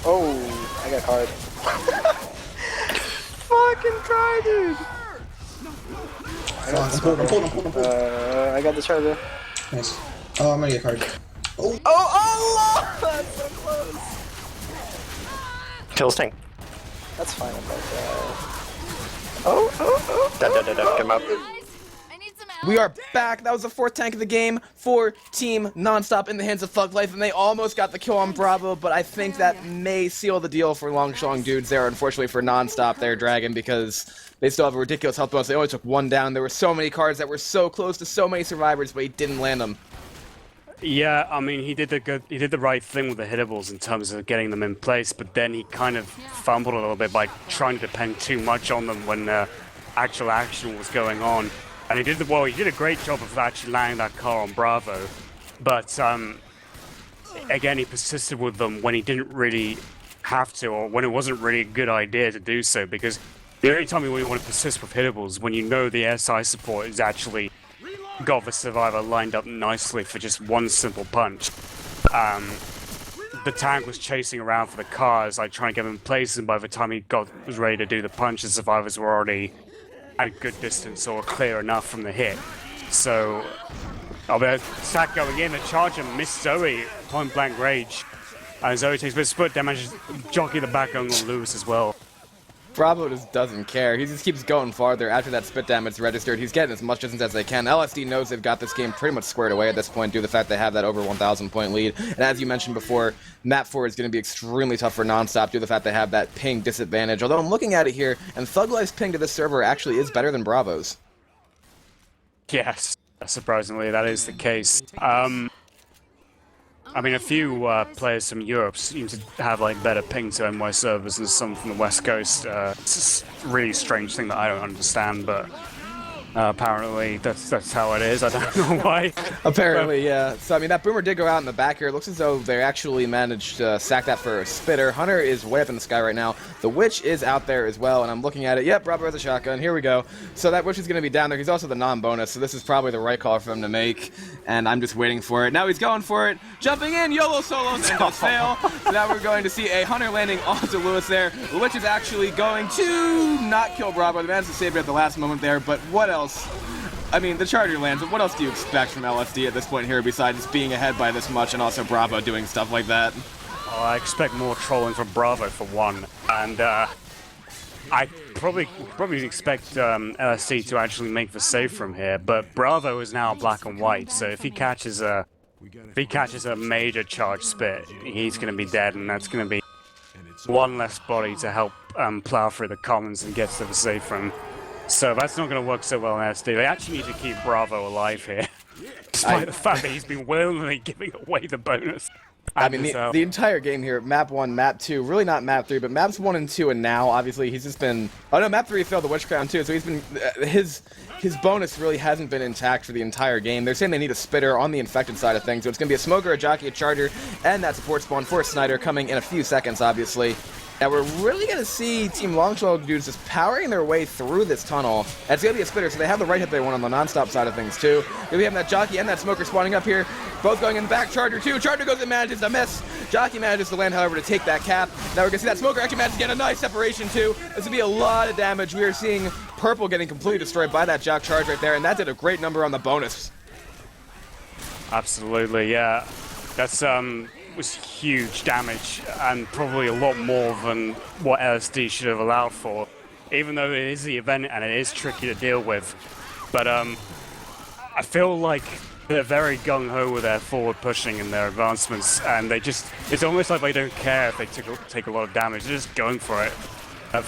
Oh, I got card. Fucking try, dude. I'm pulling. I got the charger. Nice. Oh, I'm gonna get card. Oh! Oh, that's so close. Kills tank. That's fine about that. Oh. Get him up. We are back. That was the 4th tank of the game for Team Nonstop in the hands of Thug Life, and they almost got the kill on Bravo, but I think that may seal the deal for Long Shlong dudes there, unfortunately for Nonstop there, Dragon, because they still have a ridiculous health bonus. They only took 1 down. There were so many cards that were so close to so many survivors, but he didn't land them. Yeah, I mean, he did the right thing with the hittables in terms of getting them in place, but then he kind of fumbled a little bit by trying to depend too much on them when actual action was going on. And he did a great job of actually landing that car on Bravo, but again, he persisted with them when he didn't really have to, or when it wasn't really a good idea to do so, because the only time you really want to persist with hittables when you know the SI support is actually got the survivor lined up nicely for just one simple punch. The tank was chasing around for the cars, like trying to get them in place, and by the time he was ready to do the punch, the survivors were already at a good distance or clear enough from the hit. So, the attack going in, the charger missed Zoe, point blank rage. And Zoe takes a bit of split damage, jockey the back going on Lewis as well. Bravo just doesn't care. He just keeps going farther after that spit damage registered. He's getting as much distance as they can. LSD knows they've got this game pretty much squared away at this point due to the fact they have that over 1,000 point lead. And as you mentioned before, map 4 is going to be extremely tough for Nonstop due to the fact they have that ping disadvantage. Although I'm looking at it here, and Thug Life's ping to this server actually is better than Bravo's. Yes, surprisingly, that is the case. I mean, a few players from Europe seem to have like better ping to NY servers than some from the West Coast. It's a really strange thing that I don't understand, but apparently that's how it is. I don't know why. Apparently, yeah. So, I mean, that boomer did go out in the back here. It looks as though they actually managed to sack that for a spitter. Hunter is way up in the sky right now. The Witch is out there as well, and I'm looking at it. Yep, Bravo has a shotgun. Here we go. So that Witch is going to be down there. He's also the non-bonus, so this is probably the right call for him to make, and I'm just waiting for it. Now he's going for it. Jumping in, YOLO solos, and does fail. So now we're going to see a Hunter landing onto Lewis there. The Witch is actually going to not kill Bravo. The man's to save it at the last moment there, but what else? I mean, the Charger lands, but what else do you expect from LSD at this point here besides being ahead by this much and also Bravo doing stuff like that? Well, I expect more trolling from Bravo for one, and I probably expect LSD to actually make the save from here, but Bravo is now black and white, so if he catches a major charge spit, he's going to be dead, and that's going to be one less body to help plow through the commons and get to the save from. So that's not going to work so well in SD. They actually need to keep Bravo alive here, despite the fact that he's been willingly giving away the bonus. I mean, the entire game here, map 1, map 2, really not map 3, but maps 1 and 2, and now, obviously, he's just been... Oh no, map 3 failed the Witch Crown too, so he's been... His bonus really hasn't been intact for the entire game. They're saying they need a spitter on the infected side of things, so it's going to be a smoker, a jockey, a charger, and that support spawn for Snyder coming in a few seconds, obviously. Now we're really going to see Team Longshore dudes just powering their way through this tunnel. And it's going to be a spitter, so they have the right hit they want on the non-stop side of things too. We have that jockey and that smoker spawning up here. Both going in the back. Charger too. Charger goes and manages to miss. Jockey manages to land, however, to take that cap. Now we're going to see that smoker actually manages to get a nice separation too. This will be a lot of damage. We are seeing Purple getting completely destroyed by that jock charge right there, and that did a great number on the bonus. Absolutely, yeah. That's was huge damage, and probably a lot more than what LSD should have allowed for, even though it is the event and it is tricky to deal with. But I feel like they're very gung-ho with their forward pushing and their advancements, and it's almost like they don't care if they take a lot of damage. They're just going for it at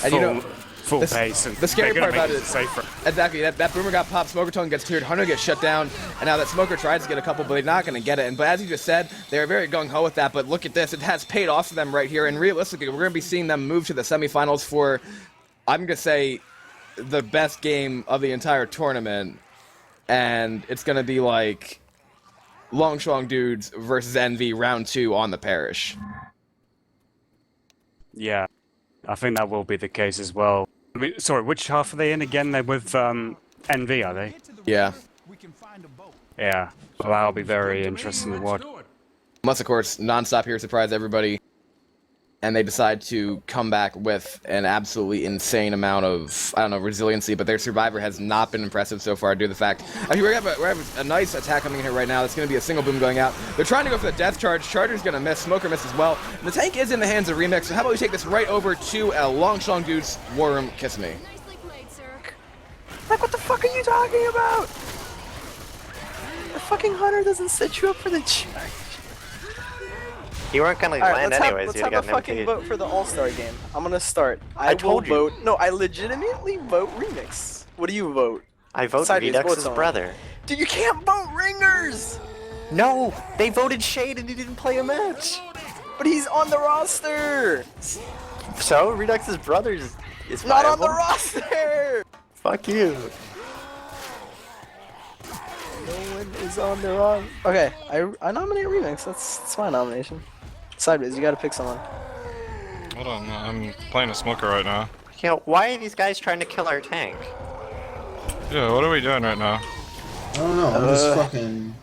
full pace, and the scary part about it is safer. Exactly, that boomer got popped, Smoker Tone gets cleared, Hunter gets shut down, and now that Smoker tries to get a couple, but they're not going to get it. But as you just said, they're very gung-ho with that, but look at this, it has paid off for them right here, and realistically, we're going to be seeing them move to the semifinals for, I'm going to say, the best game of the entire tournament, and it's going to be like Longshore dudes versus Envy round 2 on the Parish. Yeah, I think that will be the case as well. I mean, sorry, which half are they in again? They're with NV, are they? Yeah. Yeah, well, that'll be very interesting to watch. Unless, of course, Nonstop here surprise everybody, and they decide to come back with an absolutely insane amount of, I don't know, resiliency, but their survivor has not been impressive so far due to the fact. We have a nice attack coming in here right now. That's going to be a single boom going out. They're trying to go for the death charge. Charger's going to miss. Smoker missed as well. And the tank is in the hands of Remix, so how about we take this right over to a Longshore dude's War Room Kiss Me. Nicely played, sir. Like, what the fuck are you talking about? The fucking Hunter doesn't set you up for the charge. You weren't gonna land anyways. Let's You'd have have a gotten fucking MP'd. vote for the All-Star game. I'm gonna start. I told you. Vote. No, I legitimately vote Remix. What do you vote? I vote Sideways, Redux's votes on. brother. Dude, you can't vote Ringers! No, they voted Shade and he didn't play a match. But he's on the roster! So Redux's brother is Not on viable. the roster! Fuck you. No one is on the roster. Okay, I nominate Remix. That's my nomination. Sideways, you gotta pick someone. Hold on, I'm playing a smoker right now. Yo, why are these guys trying to kill our tank? Yeah, what are we doing right now? I don't know. I'm just fucking.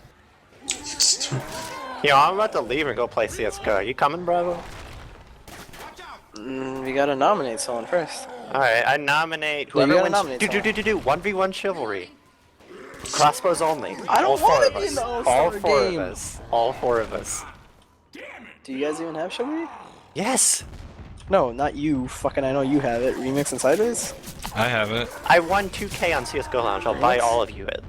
Yo, I'm about to leave and go play CS:GO. You coming, Bravo? We gotta nominate someone first. Alright, I nominate Yeah, whoever you gotta wins. nominate Do 1v1 chivalry. Crossbows only. I don't All four wanna of be us. in the All-Star All four game. of us. All four of us. Do you guys even have chivalry? Yes! No, not you. Fucking, I know you have it. Remix and Sideways? I have it. I won 2K on CS:GO Lounge. I'll buy all of you it.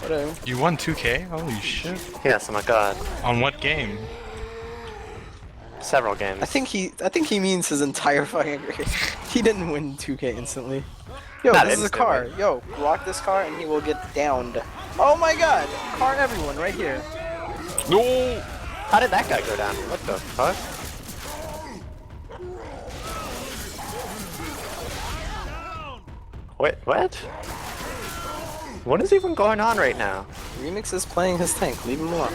Whatever. You won 2K? Holy shit. Yes, oh my god. On what game? Several games. I think he means his entire fucking career. He didn't win 2K instantly. Yo, Not this is a instantly. car. Yo, rock this car and he will get downed. Oh my god! Car everyone right here. No! How did that guy go down? What the fuck? Wait, what? What is even going on right now? Remix is playing his tank. Leave him alone.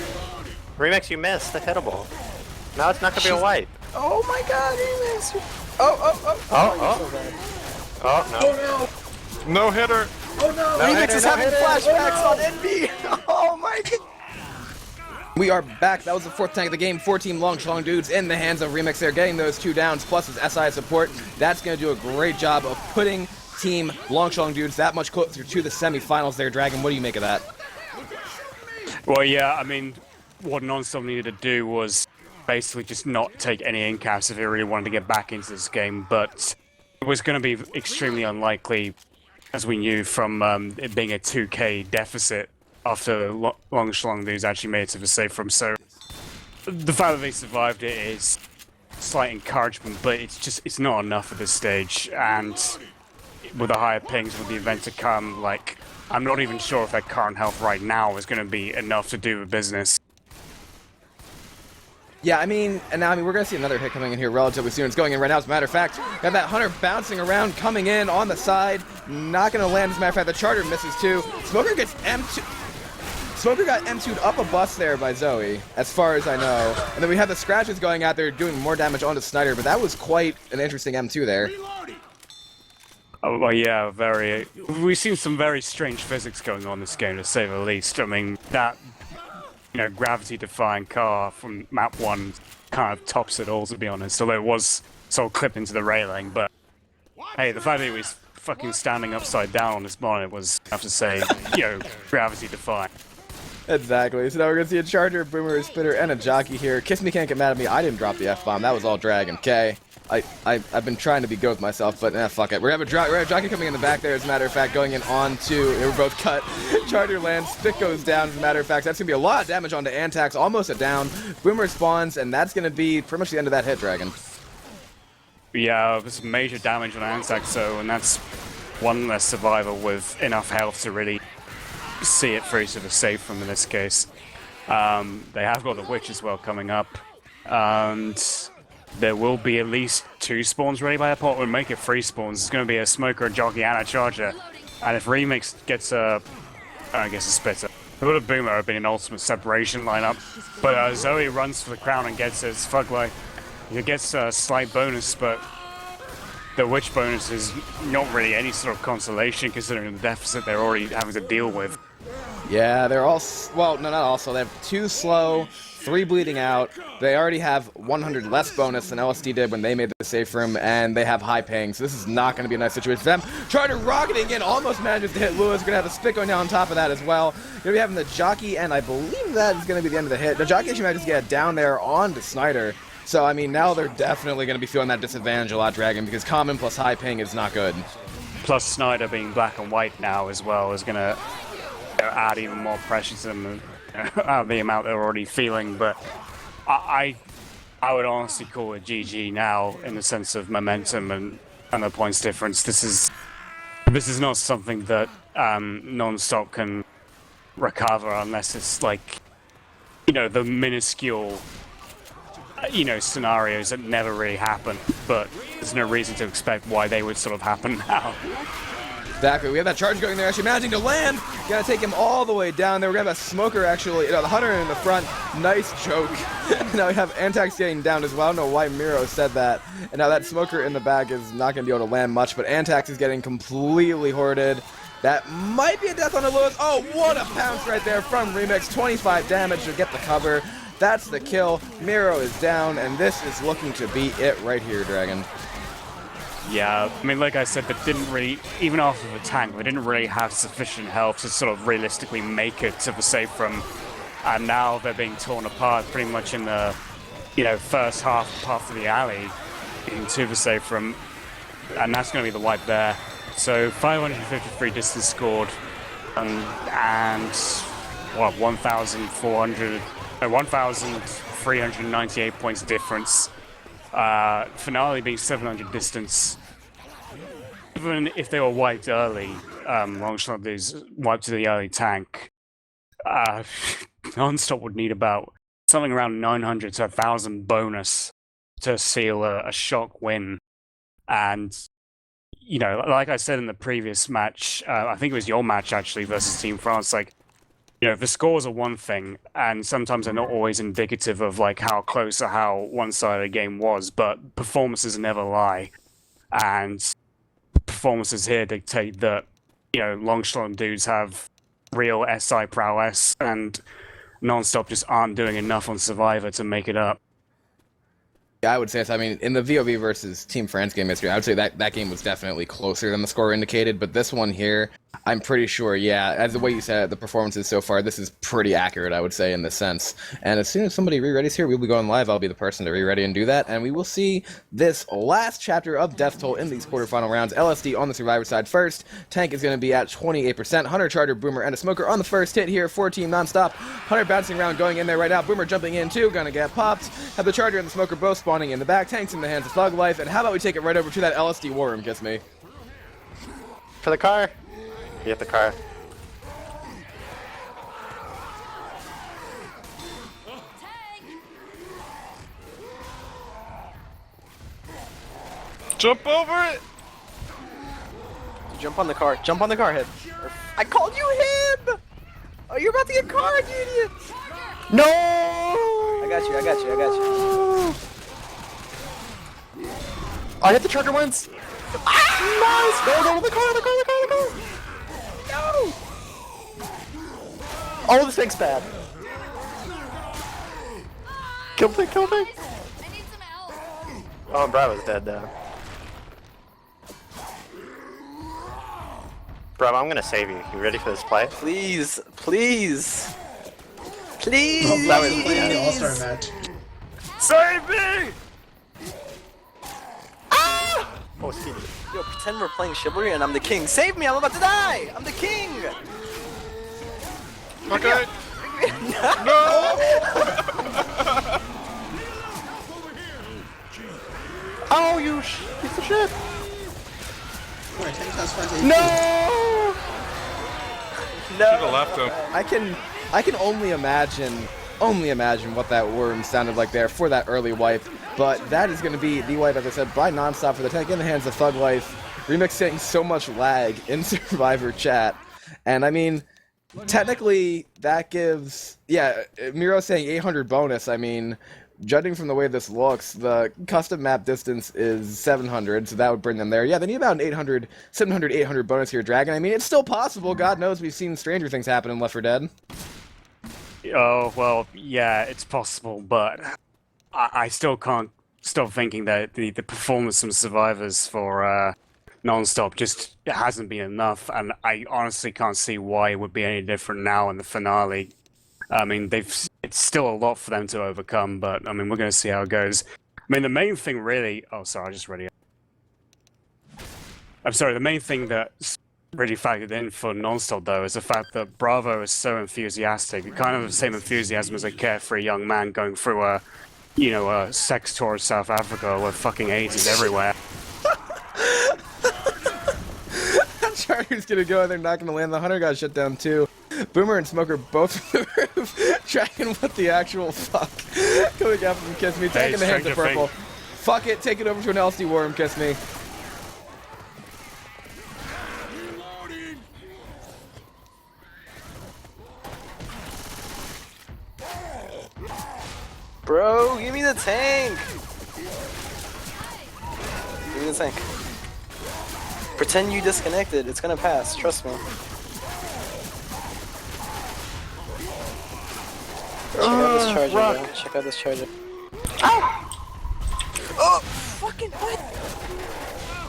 Remix, you missed the hittable. Now it's not gonna be a wipe. Oh my god, Remix! Oh, Oh, you're so bad. Oh, no. No hitter! Remix is having flashbacks on NB! Oh my god! We are back. That was the fourth tank of the game. 4-team Long Shlong dudes in the hands of Remix there, getting those 2 downs, plus his SI support. That's going to do a great job of putting Team Long Shlong dudes that much closer to the semi-finals there, Dragon. What do you make of that? Well, yeah, I mean, what Nonstop needed to do was basically just not take any incaps if he really wanted to get back into this game, but it was going to be extremely unlikely, as we knew from it being a 2K deficit after Long Shlong dudes actually made it to the safe room. So the fact that they survived it is slight encouragement, but it's not enough at this stage. And with the higher pings, with the event to come, like, I'm not even sure if that current health right now is going to be enough to do the business. Yeah, I mean, and now we're going to see another hit coming in here relatively soon. It's going in right now, as a matter of fact. Got that Hunter bouncing around, coming in on the side. Not going to land, as a matter of fact. The Charter misses too. Smoker gets M2. Smoker got M2'd up a bus there by Zoe, as far as I know. And then we have the Scratches going out there doing more damage onto Snyder, but that was quite an interesting M2 there. Oh, well, yeah, very. We've seen some very strange physics going on in this game, to say the least. I mean, that, gravity-defying car from map 1 kind of tops it all, to be honest. Although it was sort of clipped into the railing, but hey, the fact that he was fucking standing upside down on his bonnet was, I have to say, gravity-defying. Exactly. So now we're going to see a Charger, Boomer, a Spitter, and a Jockey here. Kiss Me Can't Get Mad at Me. I didn't drop the F-bomb. That was all Dragon. Okay. I've been trying to be good with myself, but fuck it. We have a Jockey coming in the back there, as a matter of fact, going in onto. They were both cut. Charger lands. Spit goes down, as a matter of fact. That's going to be a lot of damage onto Antax. Almost a down. Boomer spawns, and that's going to be pretty much the end of that hit, Dragon. Yeah, there's major damage on Antax, so, and that's one less survivor with enough health to really see it through to the safe room in this case. They have got the Witch as well coming up, and there will be at least 2 spawns ready by that point. We'll make it 3 spawns. It's going to be a Smoker, a Jockey, and a Charger. And if Remix gets a Spitter, it would have Boomer have been an ultimate separation lineup. But Zoe runs for the crown and gets his Fug Life. He gets a slight bonus, but the Witch bonus is not really any sort of consolation considering the deficit they're already having to deal with. Yeah, they're all, well, no, not all. So they have 2 slow, 3 bleeding out. They already have 100 less bonus than LSD did when they made the safe room, and they have high paying. So this is not going to be a nice situation for them. Charter rocketing in, almost manages to hit Lewis. Going to have a Spit going down on top of that as well. Going to be having the Jockey, and I believe that is going to be the end of the hit. The Jockey actually manages to get down there onto Snyder. So, I mean, now they're definitely going to be feeling that disadvantage a lot, Dragon, because common plus high ping is not good. Plus Snyder being black and white now as well is going to add even more pressure to them, the amount they're already feeling. But I would honestly call it GG now in the sense of momentum and the points difference. This is not something that Nonstop can recover unless it's like, the minuscule scenarios that never really happen, but there's no reason to expect why they would sort of happen now. Exactly. We have that charge going there, actually managing to land. Gotta take him all the way down there. We're gonna have a smoker actually, the hunter in the front. Nice joke. Now we have Antax getting down as well. I don't know why Miro said that. And now that smoker in the back is not gonna be able to land much, but Antax is getting completely hoarded. That might be a death on the Lewis. Oh, what a pounce right there from Remix. 25 damage to get the cover. That's the kill. Miro is down, and this is looking to be it right here, Dragon. Yeah, I mean, like I said, they didn't really, even after the tank, they didn't really have sufficient health to sort of realistically make it to the safe room. And now they're being torn apart pretty much in the, first half of the alley into the safe room. And that's going to be the wipe there. So 553 distance scored, and what, 1,398 points difference. Finale being 700 distance. Even if they were wiped early, Longshot dudes wiped to the early tank, Nonstop would need about something around 900 to 1,000 bonus to seal a shock win. And, like I said in the previous match, I think it was your match actually versus Team France, the scores are one thing, and sometimes they're not always indicative of how close or how one-sided a game was, but performances never lie. And performances here dictate that, Longshot dudes have real SI prowess, and Nonstop just aren't doing enough on Survivor to make it up. Yeah, I would say so. I mean, in the VOV versus Team France game history, I would say that game was definitely closer than the score indicated, but this one here, I'm pretty sure, yeah, as the way you said it, the performances so far, this is pretty accurate, I would say, in this sense. And as soon as somebody re-readies here, we'll be going live. I'll be the person to re-ready and do that, and we will see this last chapter of Death Toll in these quarterfinal rounds. LSD on the Survivor side first. Tank is going to be at 28%. Hunter, Charger, Boomer, and a Smoker on the first hit here for Team Nonstop. Hunter bouncing around, going in there right now. Boomer jumping in too, gonna get popped. Have the Charger and the Smoker both spawning in the back. Tank's in the hands of Thug Life, and how about we take it right over to that LSD War Room, Kiss Me. For the car. You get the car. Jump over it! Jump on the car. Jump on the car, Head. I called you him! Oh, you're about to get card, you idiot! No! I got you, I got you, I got you. I hit the trigger once! Nice! Go, the car, the car, the car, the car! No! Oh, this thing's bad. Kill thing, kill thing! I need some help. Oh, Bravo's dead now. Bravo, I'm gonna save you. You ready for this play? Please, please. Please! Oh, that was playing the All-Star match. Save me! Oh, Steve. Yo, pretend we're playing Chivalry and I'm the king. Save me, I'm about to die! I'm the king! Okay. Oh, you piece of shit! Alright, Tank has 5 No! Should've left him. I can only imagine what that worm sounded like there for that early wipe, but that is going to be the wipe, as I said, by Nonstop for the Tank in the hands of Thug Life. Remix saying so much lag in Survivor chat, and I mean, technically that gives, yeah, Miro saying 800 bonus. I mean, judging from the way this looks, the custom map distance is 700, so that would bring them there. Yeah, they need about an 800 bonus here, Dragon. I mean, it's still possible. God knows we've seen stranger things happen in Left 4 Dead. Oh, well, yeah, it's possible, but I still can't stop thinking that the performance from Survivors for Nonstop just hasn't been enough, and I honestly can't see why it would be any different now in the finale. I mean, it's still a lot for them to overcome, but I mean, we're going to see how it goes. I mean, the main thing really... Oh, sorry, I just read it. I'm sorry, the main thing that's really factored in for Nonstop, though, is the fact that Bravo is so enthusiastic. Kind of the same enthusiasm as a carefree young man going through a sex tour of South Africa where fucking AIDS is everywhere. Charger's gonna go, and they're not gonna land. The Hunter got shut down too. Boomer and Smoker both on the roof. Dragon, what the actual fuck? Coming out from Kiss Me, taking the hands of purple. Fuck it, take it over to an LC War Room, Kiss Me. tank! Give me the tank. Pretend you disconnected. It's gonna pass. Trust me. Check out this charger, bro. Check out this charger. Oh! Oh! Fucking what?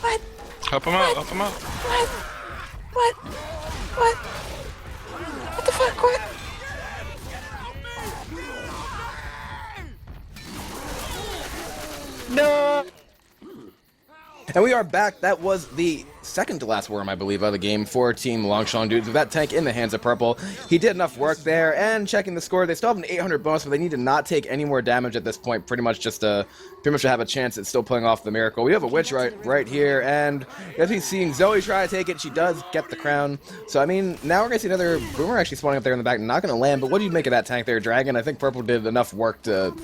What? Help him out, help him out. What? What? What? What the fuck? What? No! And we are back. That was the second to last worm, I believe, of the game for Team Shlong dudes. With that tank in the hands of Purple, he did enough work there. And checking the score, they still have an 800 bonus, but they need to not take any more damage at this point. Pretty much to have a chance at still pulling off the miracle. We have a witch right here, and as we've seen Zoe try to take it, she does get the crown. So I mean, now we're gonna see another boomer actually spawning up there in the back, not gonna land. But what do you make of that tank there, Dragon? I think Purple did enough work to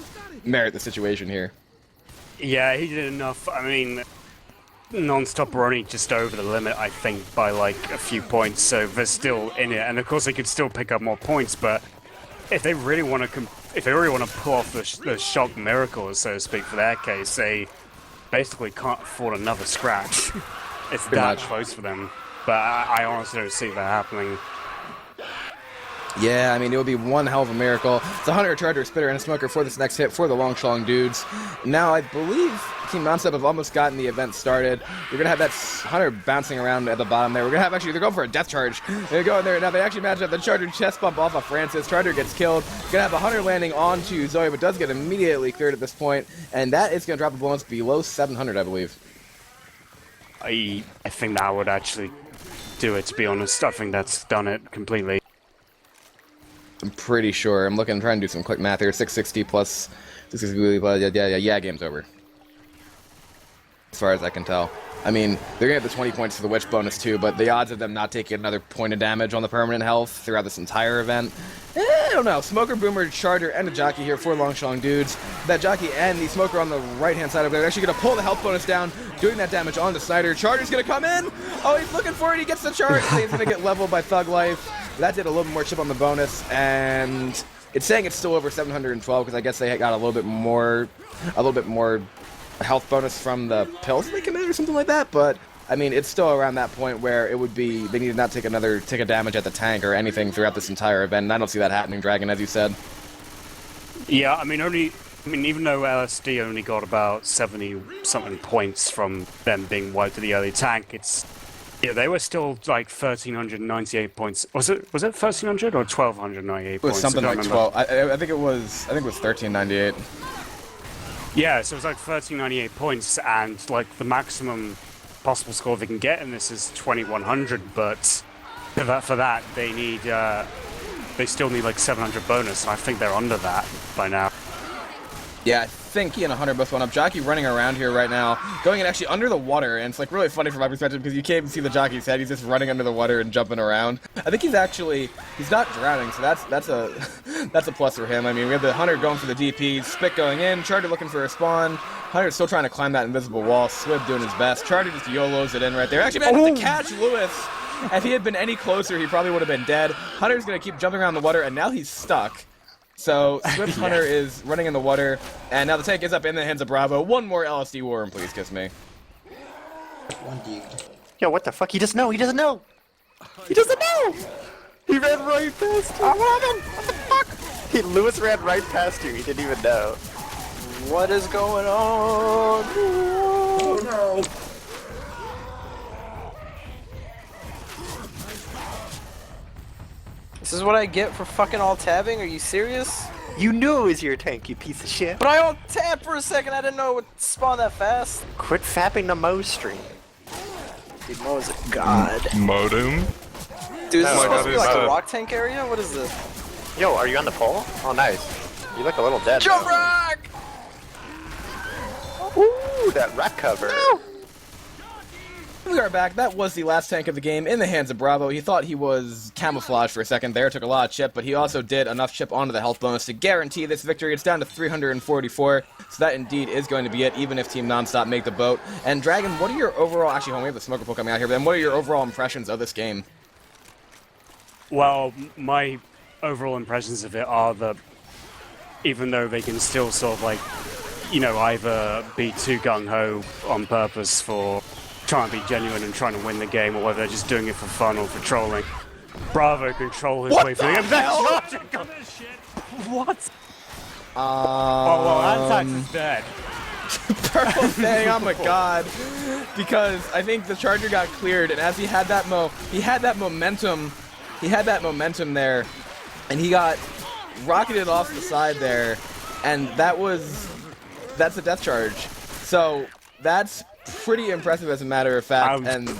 merit the situation here. Yeah, he did enough. I mean, non-stop running just over the limit, I think, by like a few points, so they're still in it, and of course they could still pick up more points, but if they really want to pull off the shock miracle, so to speak, for their case, they basically can't afford another scratch. It's that close for them, but I honestly don't see that happening. Yeah, I mean, it would be one hell of a miracle. It's a Hunter, a Charger, a Spitter, and a Smoker for this next hit for the Shlong dudes. Now, I believe Team Nonstop have almost gotten the event started. We're going to have that Hunter bouncing around at the bottom there. We're going to have, actually, they're going for a death charge. They're going there. Now, they actually managed to have the Charger chest bump off of Francis. Charger gets killed. Going to have a Hunter landing onto Zoe, but does get immediately cleared at this point. And that is going to drop the bonus below 700, I believe. I think that would actually do it, to be honest. I think that's done it completely. I'm pretty sure. I'm trying to do some quick math here. 660 plus 660 plus, yeah, game's over. As far as I can tell. I mean, they're going to have the 20 points for the witch bonus too, but the odds of them not taking another point of damage on the permanent health throughout this entire event, I don't know. Smoker, Boomer, Charger, and a Jockey here for Shlong dudes. That Jockey and the Smoker on the right-hand side over there, they're actually going to pull the health bonus down, doing that damage on the Snyder. Charger's going to come in. Oh, he's looking for it. He gets the charge. He's going to get leveled by Thug Life. That did a little bit more chip on the bonus, and it's saying it's still over 712 because I guess they got a little bit more health bonus from the pills they committed or something like that. But I mean, it's still around that point where it would be they need to not take a damage at the tank or anything throughout this entire event. And I don't see that happening, Dragon, as you said. Yeah, I mean, even though LSD only got about 70-something points from them being wiped to the early tank, yeah, they were still like 1,398 points. Was it 1,300 or 1,298 points? It was something like 12. I think it was 1,398. Yeah, so it was like 1,398 points, and like the maximum possible score they can get in this is 2,100. But for that, they still need like 700 bonus, and I think they're under that by now. Yeah, I think he and 100 both went up. Jockey running around here right now, going in actually under the water, and it's like really funny from my perspective because you can't even see the Jockey's head. He's just running under the water and jumping around. I think he's not drowning, so that's a plus for him. I mean, we have the Hunter going for the DP, Spit going in, Charger looking for a spawn. Hunter's still trying to climb that invisible wall. Swib doing his best. Charger just YOLOs it in right there. Actually managed to catch Lewis. If he had been any closer, he probably would have been dead. Hunter's gonna keep jumping around the water, and now he's stuck. So, Swift Hunter is running in the water, and now the tank is up in the hands of Bravo. One more LSD worm, please kiss me. One dig. Yo, what the fuck? He doesn't know. He doesn't know! He ran right past you! What happened? What the fuck? Lewis ran right past you. He didn't even know. What is going on? Oh no! This is what I get for fucking alt-tabbing? Are you serious? You knew it was your tank, you piece of shit. But I alt-tabbed for a second, I didn't know it would spawn that fast. Quit fapping the Mo stream. Dude, Mo is a god. Modem? Dude, is this No, supposed to be like a bad. rock tank area? What is this? Yo, are you on the pole? Oh, nice. You look a little dead. Jump though. rock! Ooh, that rock cover. No. We are back. That was the last tank of the game in the hands of Bravo. He thought he was camouflaged for a second there, took a lot of chip, but he also did enough chip onto the health bonus to guarantee this victory. It's down to 344, so that indeed is going to be it, even if Team Nonstop make the boat. And Dragon, what are your overall, actually, we have the Smoker Pool coming out here, but then what are your overall impressions of this game? Well, my overall impressions of it are that even though they can still sort of like you know, either be too gung-ho on purpose for trying to be genuine and trying to win the game, or whether they're just doing it for fun or for trolling. Bravo control his way through the game. What? Oh, well, Antax is dead. Purple saying, "Oh my god," because I think the Charger got cleared, and as he had that momentum there, and he got rocketed off the side there, and that's a death charge. So that's pretty impressive as a matter of fact. And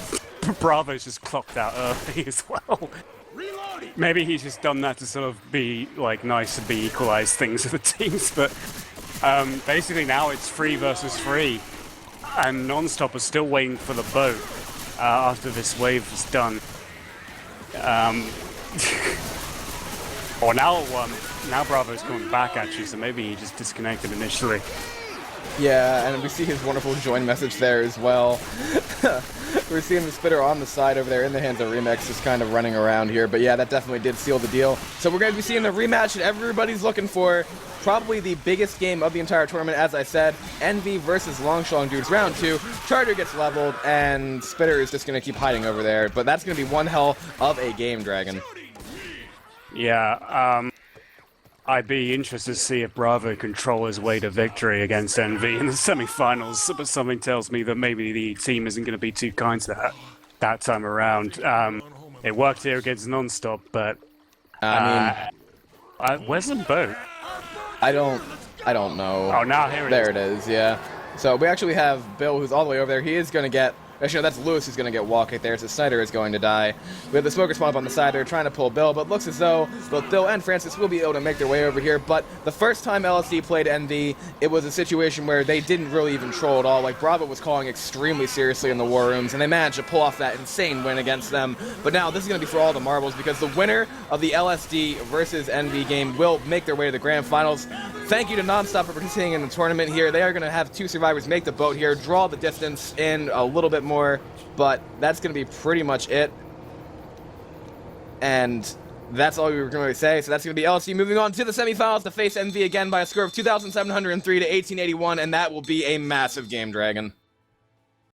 Bravo's just clocked out early as well. Maybe he's just done that to sort of be like nice and be equalize things with the teams, but basically now it's 3 versus 3, and Non-Stop is still waiting for the boat after this wave is done. Or now Bravo's coming back actually, so maybe he just disconnected initially. yeah, and we see his wonderful join message there as well. We're seeing the Spitter on the side over there in the hands of Remix, just kind of running around here. But yeah, that definitely did seal the deal. So we're going to be seeing the rematch that everybody's looking for. Probably the biggest game of the entire tournament, as I said. Envy versus Shlong dudes, round 2. Charger gets leveled, and Spitter is just going to keep hiding over there. But that's going to be one hell of a game, Dragon. Yeah, I'd be interested to see if Bravo control his way to victory against Envy in the semi-finals, but something tells me that maybe the team isn't going to be too kind to that time around. It worked here against Non-Stop, but where's the boat? I don't know. Oh, now here it is. There it is, yeah. So we actually have Bill, who's all the way over there. He is going to get... Actually, no, that's Lewis who's going to get walk right there, so Snyder is going to die. We have the Smoker Spawn up on the side there trying to pull Bill, but looks as though both Bill and Francis will be able to make their way over here. But the first time LSD played Envy, it was a situation where they didn't really even troll at all. Like, Bravo was calling extremely seriously in the war rooms, and they managed to pull off that insane win against them. But now this is going to be for all the marbles, because the winner of the LSD versus Envy game will make their way to the grand finals. Thank you to Nonstop for participating in the tournament here. They are going to have 2 survivors make the boat here, draw the distance in a little bit more, but that's going to be pretty much it. And that's all we were going to say. So that's going to be LSD moving on to the semifinals to face Envy again by a score of 2,703 to 1881, and that will be a massive game, Dragon.